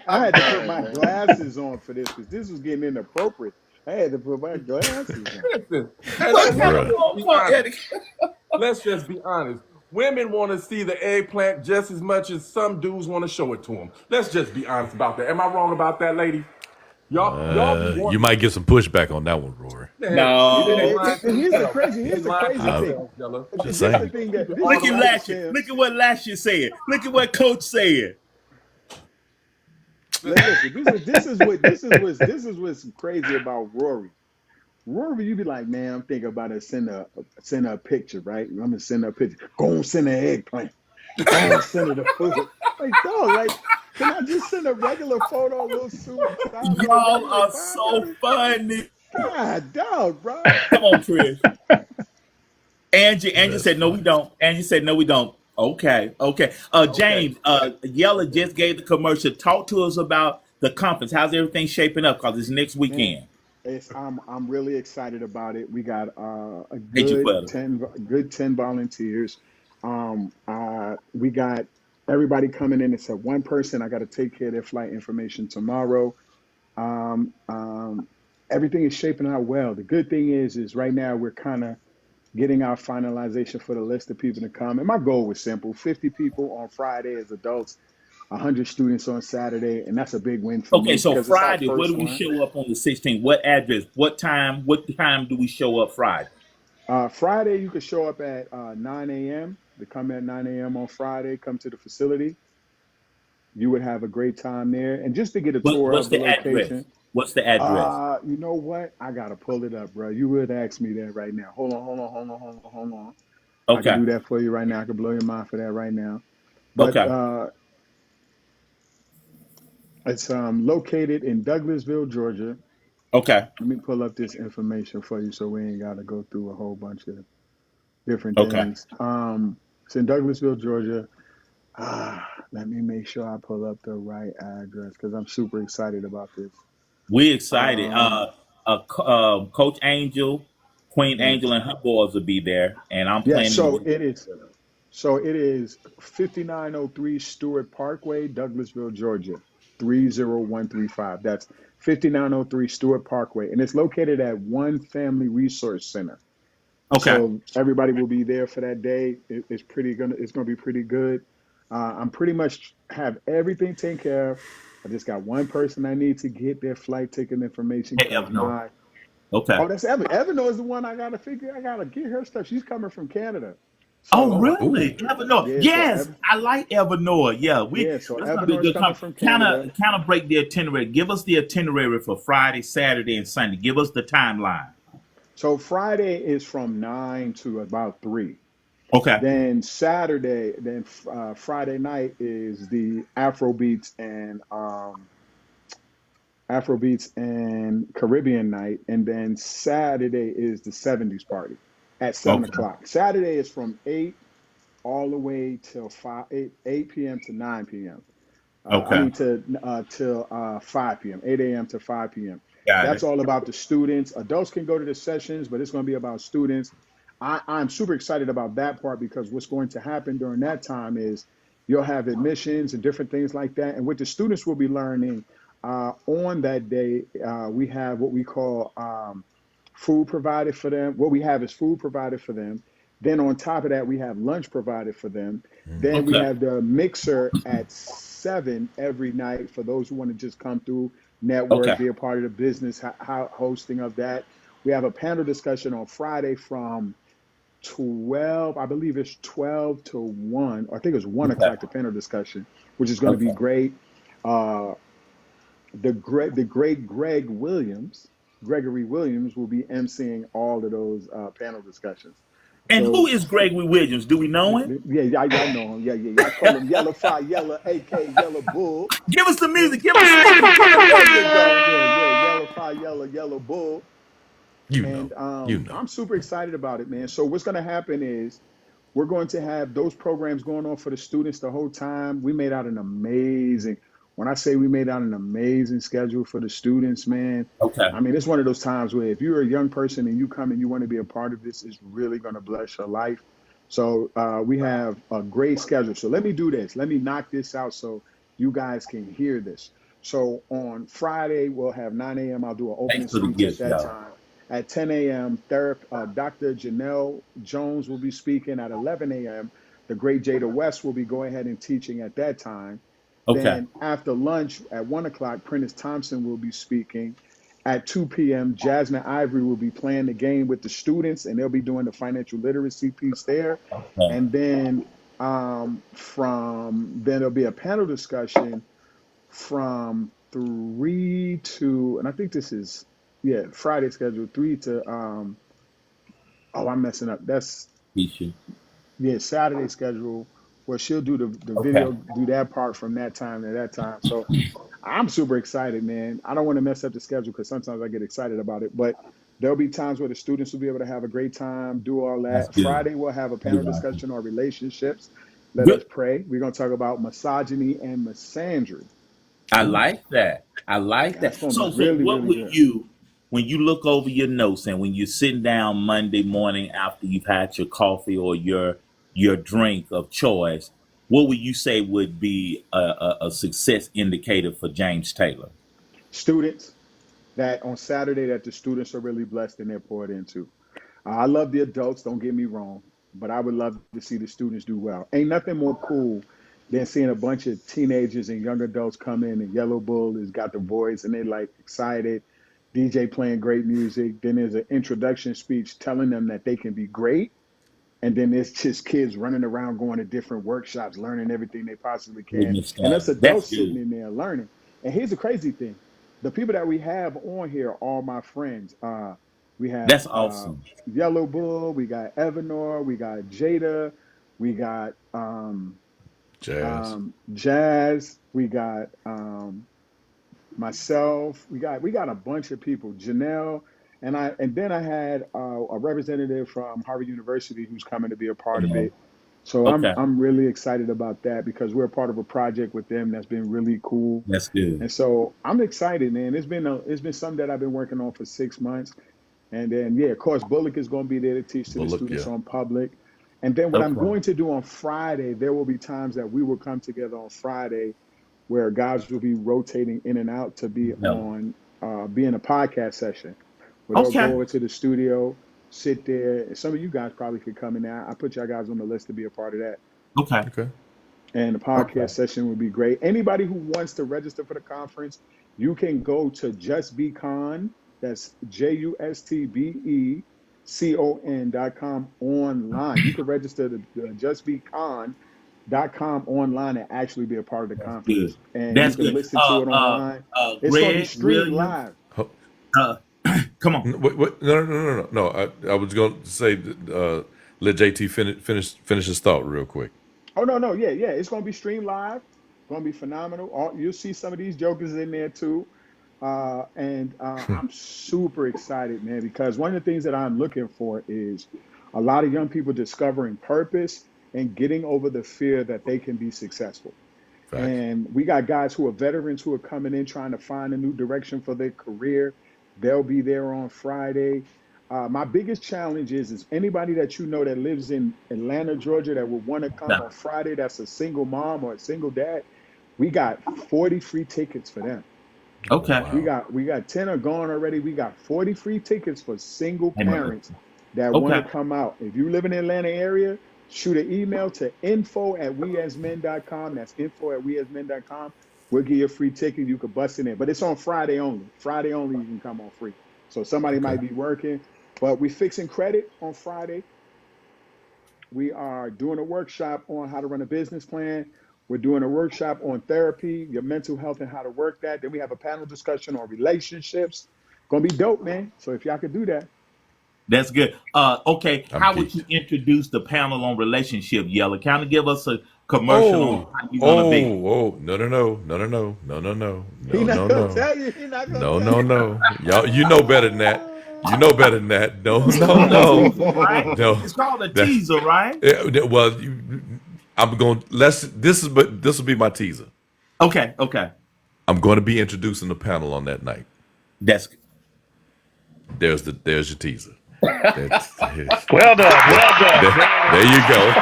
I I'm had to put done, my man. glasses on for this because this was getting inappropriate. I had to put my glasses on. Listen, and What kind let's of Bruh. just phone be call honest. etiquette? Let's just be honest. Women want to see the eggplant just as much as some dudes want to show it to them. Let's just be honest about that. Am I wrong about that, lady? Y'all be You wanting, might get some pushback on that one, Rory. man. They No. lying to themselves. They Here's the lying to crazy thing. themselves, Jella. Just This the saying. thing Keep that it this is Look the at automatic. thing, Lashes. Tim. Look at what Lashes said. Look at what Coach said. Listen, this is what's crazy about Rory. Rory, you be like, man, I'm thinking about it. Send her a picture, right? I'm gonna send her a picture. Go and send her eggplant. Go and send her the food. Like, dog, like, can I just send a regular photo, a little suit, tie, little Y'all regular are tie, so buddy? funny. God, dog, bro. Come on, Trish. Angie That's said no, we funny. don't. Angie said no, we don't. Okay, okay. Okay. James, Yella just gave the commercial. Talk to us about the conference. How's everything shaping up? Cause it's next Man, weekend. I'm really excited about it. We got a Hey, Jaquetta. good 10 volunteers. We got everybody coming in except one person. I got to take care of their flight information tomorrow. Um, um, Everything is shaping out well. The good thing is right now we're kind of getting our finalization for the list of people to come. And my goal was simple: 50 people on Friday as adults, 100 students on Saturday, and that's a big win for Okay, me so because it's our Friday, where first do we one. show up on the 16th? What address? What time? What time do we show up Friday? Friday, you could show up at 9 a.m. to come at 9 a.m. on Friday. Come to the facility. You would have a great time there, and just to get a tour What's of the the address? location. What's the address? You know what? I gotta pull it up, bro. You would ask me that right now. Hold on. I could Okay. do that for you right now. I could blow your mind for that right now. But Okay. it's located in Douglasville, Georgia. Okay. Let me pull up this information for you so we ain't gotta go through a whole bunch of different Okay. things. It's in Douglasville, Georgia. Let me make sure I pull up the right address because I'm super excited about this. We excited. Um, Coach Angel, Queen yeah, Angel, and her boys will be there, and I'm yeah. planning to So get it is. So it is 5903 Stewart Parkway, Douglasville, Georgia, 30135. That's 5903 Stewart Parkway, and it's located at One Family Resource Center. okay. So everybody will be there for that day. It's gonna be pretty good. I'm pretty much have everything taken care of. I just got one person I need to get their flight ticket information Hey, because Everno. my Okay. oh that's Evan. Evan is the one I gotta figure. I gotta get her stuff. She's coming from Canada, Oh, so really? Ooh. Evernote. yeah. So Yes, Evan, I like Evernote. Yeah, we yeah. So that's gonna be a Evan is good coming come. from Kind Canada. of kind of break the itinerary. Give us the itinerary for Friday, Saturday, and Sunday. Give us the timeline. So Friday is from 9 to about 3. Okay. Then Friday night is the Afrobeats and Caribbean night, and then Saturday is the '70s party at seven Okay. o'clock. Saturday is from 8 all the way till 8 p.m. to 9 p.m. I Okay. mean to till 5 p.m. 8 a.m. to 5 p.m. Got That's it. all about the students. Adults can go to the sessions, but it's going to be about students. I'm super excited about that part because what's going to happen during that time is you'll have admissions and different things like that. And what the students will be learning on that day, we have what we call food provided for them. What we have is food provided for them. Then on top of that, we have lunch provided for them. Then we Okay. have the mixer at 7 every night for those who want to just come through, network, Okay. be a part of the business hosting of that. We have a panel discussion on Friday from 12, I believe it's 12 to 1, or I think it's 1 Okay. o'clock, the panel discussion, which is going to be Okay. great. Uh, the great Gregory Williams, will be emceeing all of those panel discussions. And who So is Gregory Williams? Do we know him? yeah, y'all know him. Yeah. I call him Yellow Fire Yellow, aka Yellow Bull. Give us the Yeah, music. Give us something. Give us there you something. go. Yeah. Yellow Fire Yellow, Yellow Bull. You know. And You know. I'm super excited about it, man. So what's going to happen is we're going to have those programs going on for the students the whole time. We made out an amazing, when I say we made out an amazing schedule for the students, man, Okay. I mean, it's one of those times where if you're a young person and you come and you want to be a part of this, it's really going to bless your life. So we have a great schedule. So let me do this. Let me knock this out so you guys can hear this. So on Friday, we'll have 9 a.m. I'll do an opening Thanks for the speech at gifts, that y'all. time. At 10 a.m., Dr. Janelle Jones will be speaking. At 11 a.m., the great Jada West will be going ahead and teaching at that time. Okay. Then after lunch at 1 o'clock, Prentice Thompson will be speaking. At 2 p.m., Jasmine Ivory will be playing the game with the students, and they'll be doing the financial literacy piece there. Okay. And then then there'll be a panel discussion from 3 to, and I think this is, yeah, Friday schedule, 3 to, oh, I'm messing up. That's, Keisha. yeah, Saturday schedule where she'll do the Okay. video, do that part from that time to that time. So I'm super excited, man. I don't want to mess up the schedule because sometimes I get excited about it, but there'll be times where the students will be able to have a great time, do all That's that. good. Friday, we'll have a We panel like it. discussion on relationships. Let us Good. pray. We're going to talk about misogyny and misandry. I Ooh. like that. I like That's that. going to be So really, what really would good. you, when you look over your notes and when you're sitting down Monday morning after you've had your coffee or your drink of choice, what would you say would be a success indicator for James Taylor? Students, that on Saturday that the students are really blessed and they're poured into. I love the adults, don't get me wrong, but I would love to see the students do well. Ain't nothing more cool than seeing a bunch of teenagers and young adults come in and Yellow Bull has got the voice and they like excited. DJ playing great music. Then there's an introduction speech telling them that they can be great. And then it's just kids running around going to different workshops, learning everything they possibly can. Goodness And stuff. us That's adults sitting good. in there learning. And here's the crazy thing. The people that we have on here are all my friends. We have That's awesome. Yellow Bull, we got Evanor, we got Jada, we got Jazz. Jazz, we got myself. We got a bunch of people. Janelle and then I had a representative from Harvard University who's coming to be a part Come of on. it. So I'm Okay. I'm really excited about that because we're a part of a project with them that's been really cool. That's good. And so I'm excited, man. It's been something that I've been working on for 6 months. And then yeah, of course, Bullock is going to be there to teach to the Bullock, students yeah. on public. And then what I'm Okay. going to do on Friday, there will be times that we will come together on Friday where guys will be rotating in and out to Yeah. be in a podcast session where they'll Okay. go over to the studio, sit there. And some of you guys probably could come in there. I put y'all guys on the list to be a part of that. Okay. Okay. And the Okay. podcast session would be great. Anybody who wants to register for the conference, you can go to JustBeCon. That's JustBecon.com online. You can register to JustBecon.com online and actually be a part of the That's good. conference. And you That's can good. listen to it online. It's going to be Greg streamed Williams. live. Uh, come on. Wait, no. I was going to say, let JT finish his thought real quick. Oh no, no, yeah. It's gonna be streamed live. Gonna be phenomenal. You'll see some of these jokers in there too. And I'm super excited, man, because one of the things that I'm looking for is a lot of young people discovering purpose and getting over the fear that they can be successful. Facts. And we got guys who are veterans who are coming in trying to find a new direction for their career. They'll be there on Friday. My biggest challenge is anybody that you know that lives in Atlanta, Georgia, that would want to come Yeah. on Friday, that's a single mom or a single dad. We got 40 free tickets for them. Oh Okay. We wow. got we got 10 are gone already. We got 40 free tickets for single Amen. parents that want to Okay. come out. If you live in the Atlanta area, shoot an email to info@weasmen.com. That's info@weasmen.com. We'll give you a free ticket. You could bust it in. But it's on Friday only. Friday only you can come on free. So somebody Okay. might be working, but we fixing credit on Friday. We are doing a workshop on how to run a business plan. We're doing a workshop on therapy, your mental health, and how to work that. Then we have a panel discussion on relationships. Gonna be dope, man. So if y'all could do that, That's good. Okay. I'm How would you geeked. introduce the panel on relationship, Yella? Kind of give us a commercial on Oh, how you're gonna be. he not gonna No. tell you. He not gonna No, tell no, you. no. Y'all, you know better than that. You know better than that. No, He It's ain't no, called gonna a tell no. you. teaser, right? No. It's called a That, teaser, right? well, I'm going. This will be my teaser. Okay. Okay. I'm going to be introducing the panel on that night. That's There's your teaser. That's Well done. there, Well done. there you go.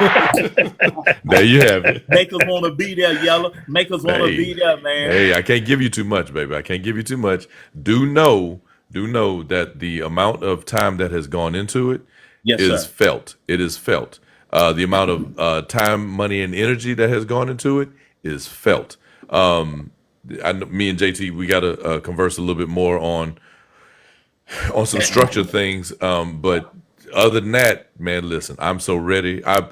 There you have it. make us want to be there, Yella. Make us want to Hey, be there, man. hey, I can't give you too much, baby. I can't give you too much. Do know, do know that the amount of time that has gone into it Yes, is sir. felt. It is felt. The amount of time, money, and energy that has gone into it is felt. Me and JT, we got to converse a little bit more on some structured things. But other than that, man, listen, I'm so ready. I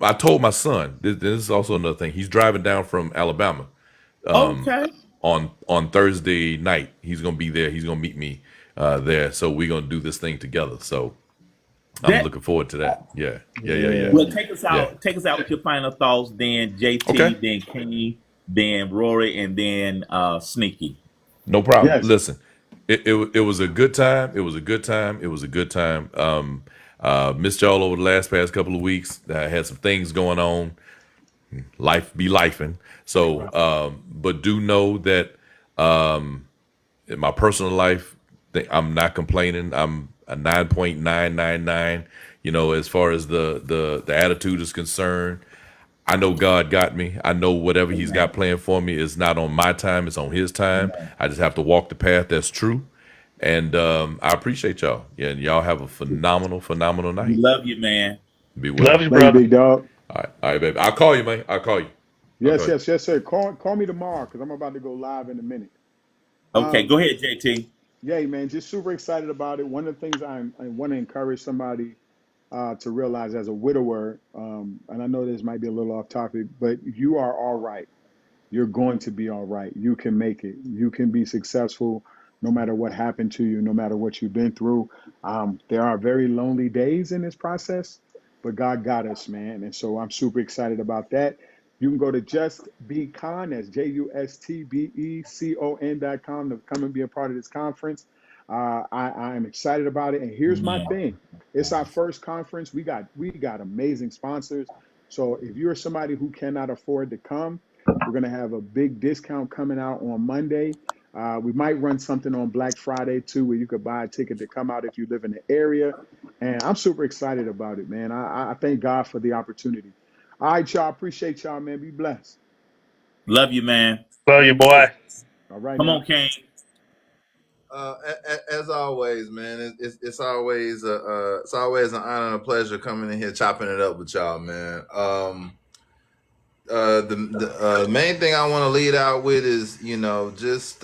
I told my son. This is also another thing. He's driving down from Alabama Okay. on Thursday night. He's gonna be there. He's gonna meet me there. So we're gonna do this thing together. So I'm That looking forward to that. Yeah, yeah, yeah, yeah, well, Yeah. take us yeah. out. Take us out with your final thoughts. Then Okay, JT, then Kenny, then Rory, and then Sneaky. no problem. Yes. Listen, it was a good time. It was a good time. It was a good time. Missed y'all over the last past couple of weeks. I had some things going on. Life be lifing. So, but do know that in my personal life, I'm not complaining. I'm a 9.999. As far as the attitude is concerned, I know God got me. I know whatever He's Amen. got planned for me is not on my time; it's on His time. Amen. I just have to walk the path that's true. And I appreciate y'all. Yeah, and y'all have a phenomenal, phenomenal We night. love you, man. Be Love well. you, Love you, brother. big dog. All right, baby. I'll call you, man. I'll call you. I'll Yes, call you. yes, yes, sir. Call me tomorrow because I'm about to go live in a minute. Okay, Um, go ahead, JT. yeah, man, just super excited about it. One of the things I want to encourage somebody to realize as a widower, and I know this might be a little off topic, but you are all right. You're going to be all right. You can make it. You can be successful no matter what happened to you, no matter what you've been through. There are very lonely days in this process, but God got us, man. And so I'm super excited about that. You can go to justbecon, that's JUSTBECON.com to come and be a part of this conference. I am excited about it. And here's my Man, thing. It's our first conference. We got amazing sponsors. So if you're somebody who cannot afford to come, we're going to have a big discount coming out on Monday. We might run something on Black Friday too, where you could buy a ticket to come out if you live in the area. And I'm super excited about it, man. I thank God for the opportunity. All right, y'all. Appreciate y'all, man. Be blessed. love you, man. Love you, Love you boy. too. All right Come now. on, King. As always, man, it's always an honor and a pleasure coming in here chopping it up with y'all, man. The main thing I want to lead out with is, just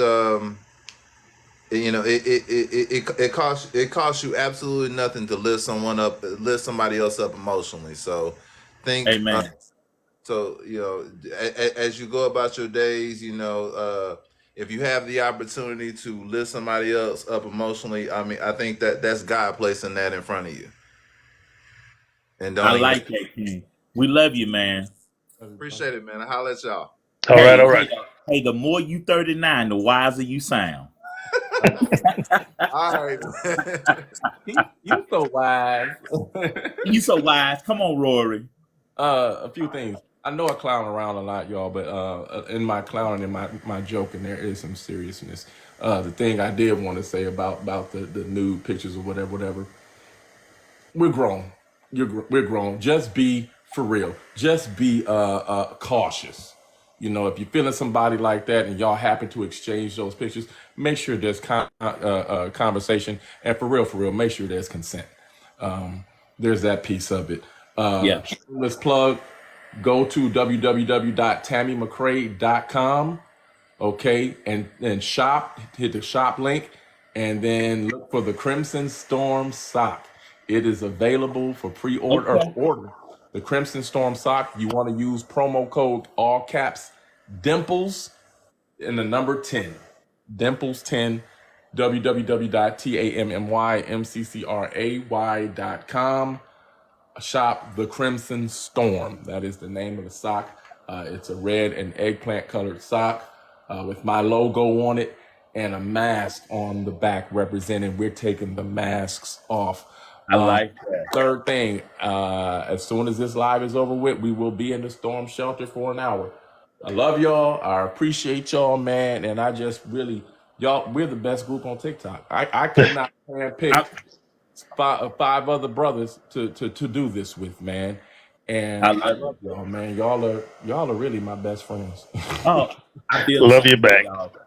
it costs you absolutely nothing to lift somebody else up emotionally. So think Amen. so as you go about your days, if you have the opportunity to lift somebody else up emotionally, I mean, I think that's God placing that in front of you, and I don't even like that, King. We love you, man. appreciate it, man. I holler at y'all. All right, Hey, all right. hey, hey, the more you 39, the wiser you sound. All right, man. You so wise. You so wise. Come on, Rory. A few things. I know I clown around a lot, y'all, but in my clowning and my joking, there is some seriousness. The thing I did want to say about the nude pictures or whatever. We're grown. We're grown. Just be for real. Just be cautious. If you're feeling somebody like that and y'all happen to exchange those pictures, make sure there's conversation, and for real, make sure there's consent. There's that piece of it. Yeah, Shameless plug. Go to www.tammymccrae.com, okay, and shop. Hit the shop link, and then look for the Crimson Storm sock. It is available for pre-order or for okay. order. The Crimson Storm sock. You want to use promo code all caps Dimples in the number 10. Dimples 10. www.tammyMccray.com. Shop the Crimson Storm. That is the name of the sock. It's a red and eggplant colored sock with my logo on it and a mask on the back representing we're taking the masks off. I like that. Third thing, as soon as this live is over with, we will be in the storm shelter for an hour. I love y'all. I appreciate y'all, man. And I just really, y'all, we're the best group on TikTok. I could not handpick I, five other brothers to do this with, man. I And I love it. love y'all, man. Y'all are really my best friends. Oh, I feel the Love you same way, back. y'all.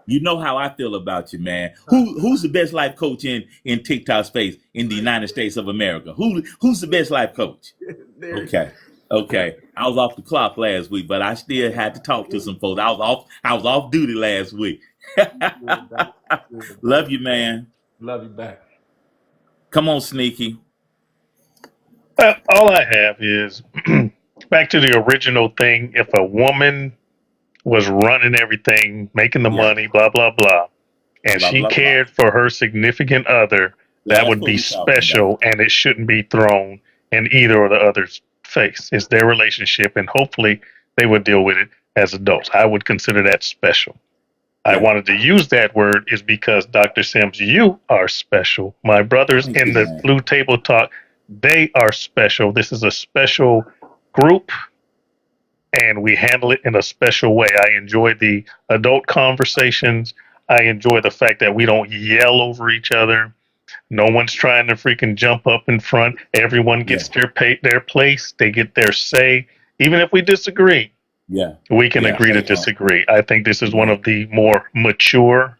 You know how I feel about you, man. Who's the best life coach in TikTok space in the United States of America? Who's the best life coach? There- Okay. Okay. I was off the clock last week, but I still had to talk to some folks. I was off duty last week. Love you, man. Love you back. Come on, Sneaky. Well, all I have is back to the original thing. If a woman was running everything, making the Yeah. money, blah, blah, blah, Blah and blah she blah blah. cared for her significant other, Yeah, that that's would what be we talking about. special and it shouldn't be thrown in either of the other's face. It's their relationship and hopefully they would deal with it as adults. I would consider that special. I Yeah. wanted to use that word is because Dr. Sims, you are special. My brothers Thank in you, the man. Blue Table Talk, they are special. This is a special group and we handle it in a special way. I enjoy the adult conversations. I enjoy the fact that we don't yell over each other. No one's trying to freaking jump up in front. Everyone Yeah. gets their place. They get their say. Even if we disagree, Yeah. we can Yeah. agree to Hey, disagree. I think this is one yeah. of the more mature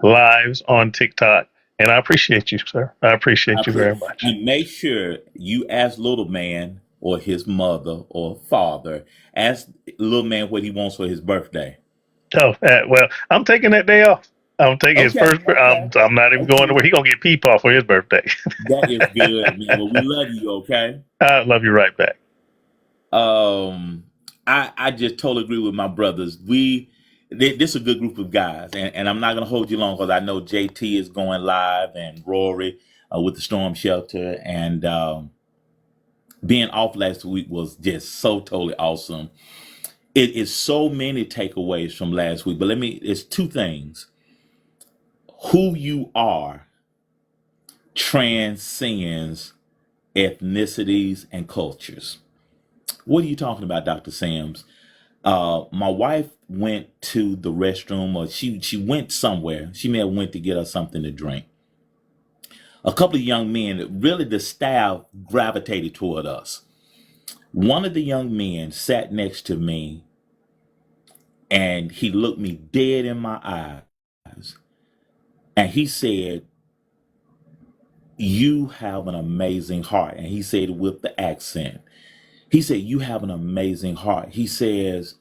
lives on TikTok. And I appreciate you, sir. I I appreciate you very appreciate, much. and make sure you ask little man or his mother or father, ask little man what he wants for his birthday. Oh, well, I'm taking that day off. I'm taking his Okay, first. okay, I'm not even going to okay. where he gonna get peepaw for his birthday. That is good, man. Well, we love you, okay? I love you right back. Um, I just totally agree with my brothers. This is a good group of guys, and I'm not gonna hold you long because I know JT is going live and Rory with the storm shelter, and being off last week was just so totally awesome. It is so many takeaways from last week, but it's two things. Who you are transcends ethnicities and cultures. What are you talking about, Dr. Sams? My wife went to the restroom, or she went somewhere. She may have went to get us something to drink. A couple of young men, really the staff, gravitated toward us. One of the young men sat next to me, and he looked me dead in my eyes, and he said, "You have an amazing heart." And he said it with the accent. He said, "You have an amazing heart." He says,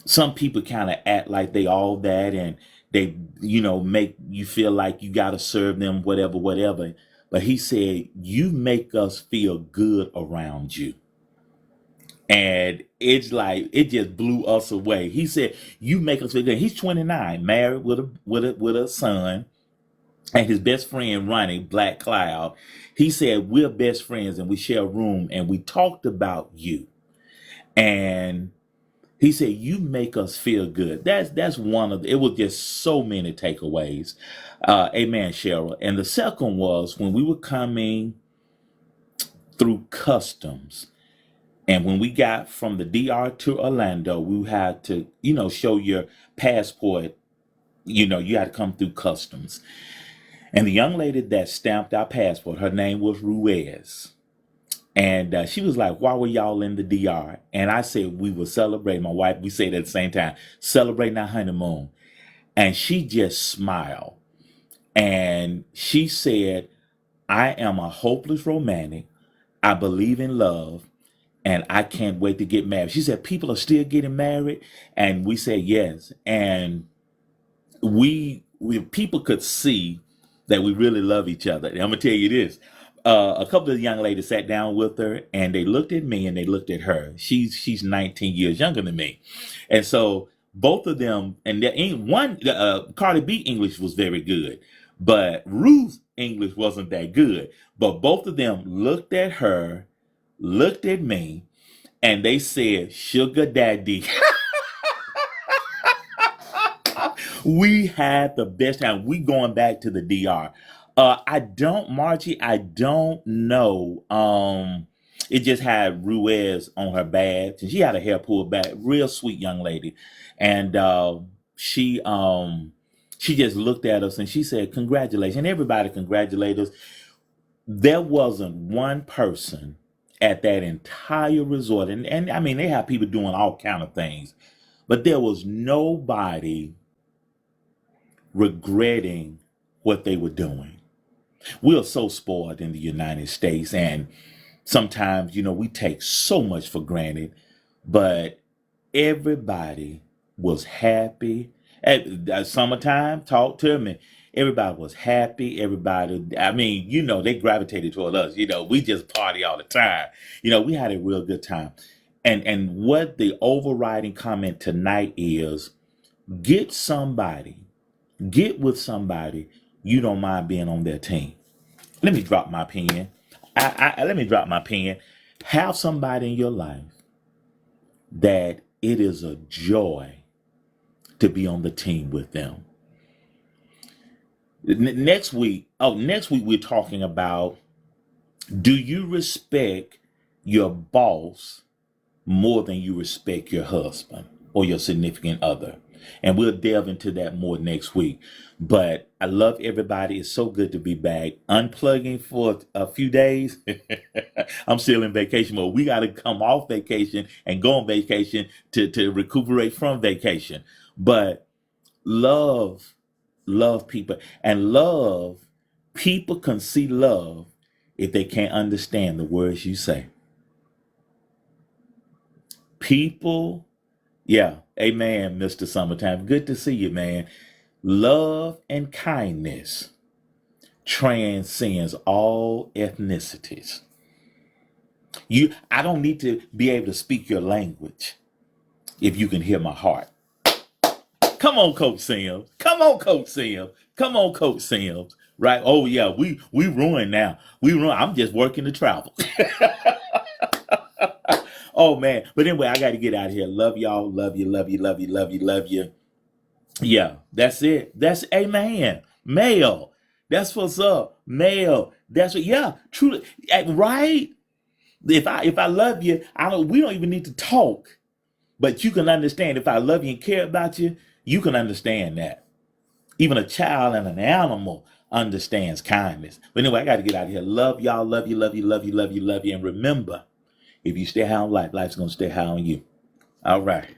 some people kind of act like they all that, and they, make you feel like you got to serve them, whatever, whatever. But he said, "You make us feel good around you." And it's like, it just blew us away. He said, "You make us feel good." He's 29, married with a son, and his best friend, Ronnie Black Cloud. He said, "We're best friends and we share a room, and we talked about you." And he said, "You make us feel good." That's one of it was just so many takeaways. Amen, Cheryl. And the second was when we were coming through customs, and when we got from the DR to Orlando, we had to, show your passport. You had to come through customs. And the young lady that stamped our passport, her name was Ruiz. And she was like, "Why were y'all in the DR?" And I said, "We were celebrating." My wife, we said at the same time, celebrating our honeymoon. And she just smiled. And she said, "I am a hopeless romantic. I believe in love. And I can't wait to get married." She said, "People are still getting married." And we said, yes. And we people could see that we really love each other. And I'm gonna tell you this. A couple of young ladies sat down with her, and they looked at me and they looked at her. She's 19 years younger than me, and so both of them, and there ain't one. Cardi B English was very good, but Ruth's English wasn't that good. But both of them looked at her, looked at me, and they said, "Sugar Daddy." We had the best time. We going back to the DR. Margie, I don't know. It just had Ruiz on her badge, and she had a hair pulled back. Real sweet young lady, and she she just looked at us and she said, "Congratulations!" And everybody congratulated us. There wasn't one person at that entire resort, and I mean they have people doing all kind of things, but there was nobody regretting what they were doing. We are so spoiled in the United States, and sometimes, we take so much for granted, but everybody was happy. At summertime, talk to me. Everybody was happy. Everybody, I mean, they gravitated toward us. We just party all the time. We had a real good time. And what the overriding comment tonight is, get somebody get with somebody you don't mind being on their team. Let me drop my pen. Let me drop my pen. Have somebody in your life that it is a joy to be on the team with them. Next week we're talking about, do you respect your boss more than you respect your husband or your significant other? And we'll delve into that more next week. But I love everybody. It's so good to be back. Unplugging for a few days. I'm still in vacation mode. We got to come off vacation and go on vacation to recuperate from vacation. But love, love people. And people can see love if they can't understand the words you say. People, yeah, amen, Mr. Summertime. Good to see you, man. Love and kindness transcends all ethnicities. I don't need to be able to speak your language if you can hear my heart. Come on, Coach Sims. Come on, Coach Sims. Come on, Coach Sims. Right? Oh yeah, we ruined now. We ruined. I'm just working to travel. Oh man. But anyway, I got to get out of here. Love y'all. Love you. Love you. Love you. Love you. Love you. Yeah, that's it. That's amen. Male. That's what's up. Male. That's what. Yeah, truly. Right. If I love you, we don't even need to talk. But you can understand if I love you and care about you, you can understand that. Even a child and an animal understands kindness. But anyway, I got to get out of here. Love y'all. Love you. Love you. Love you. Love you. Love you. And remember, if you stay high on life, life's going to stay high on you. All right.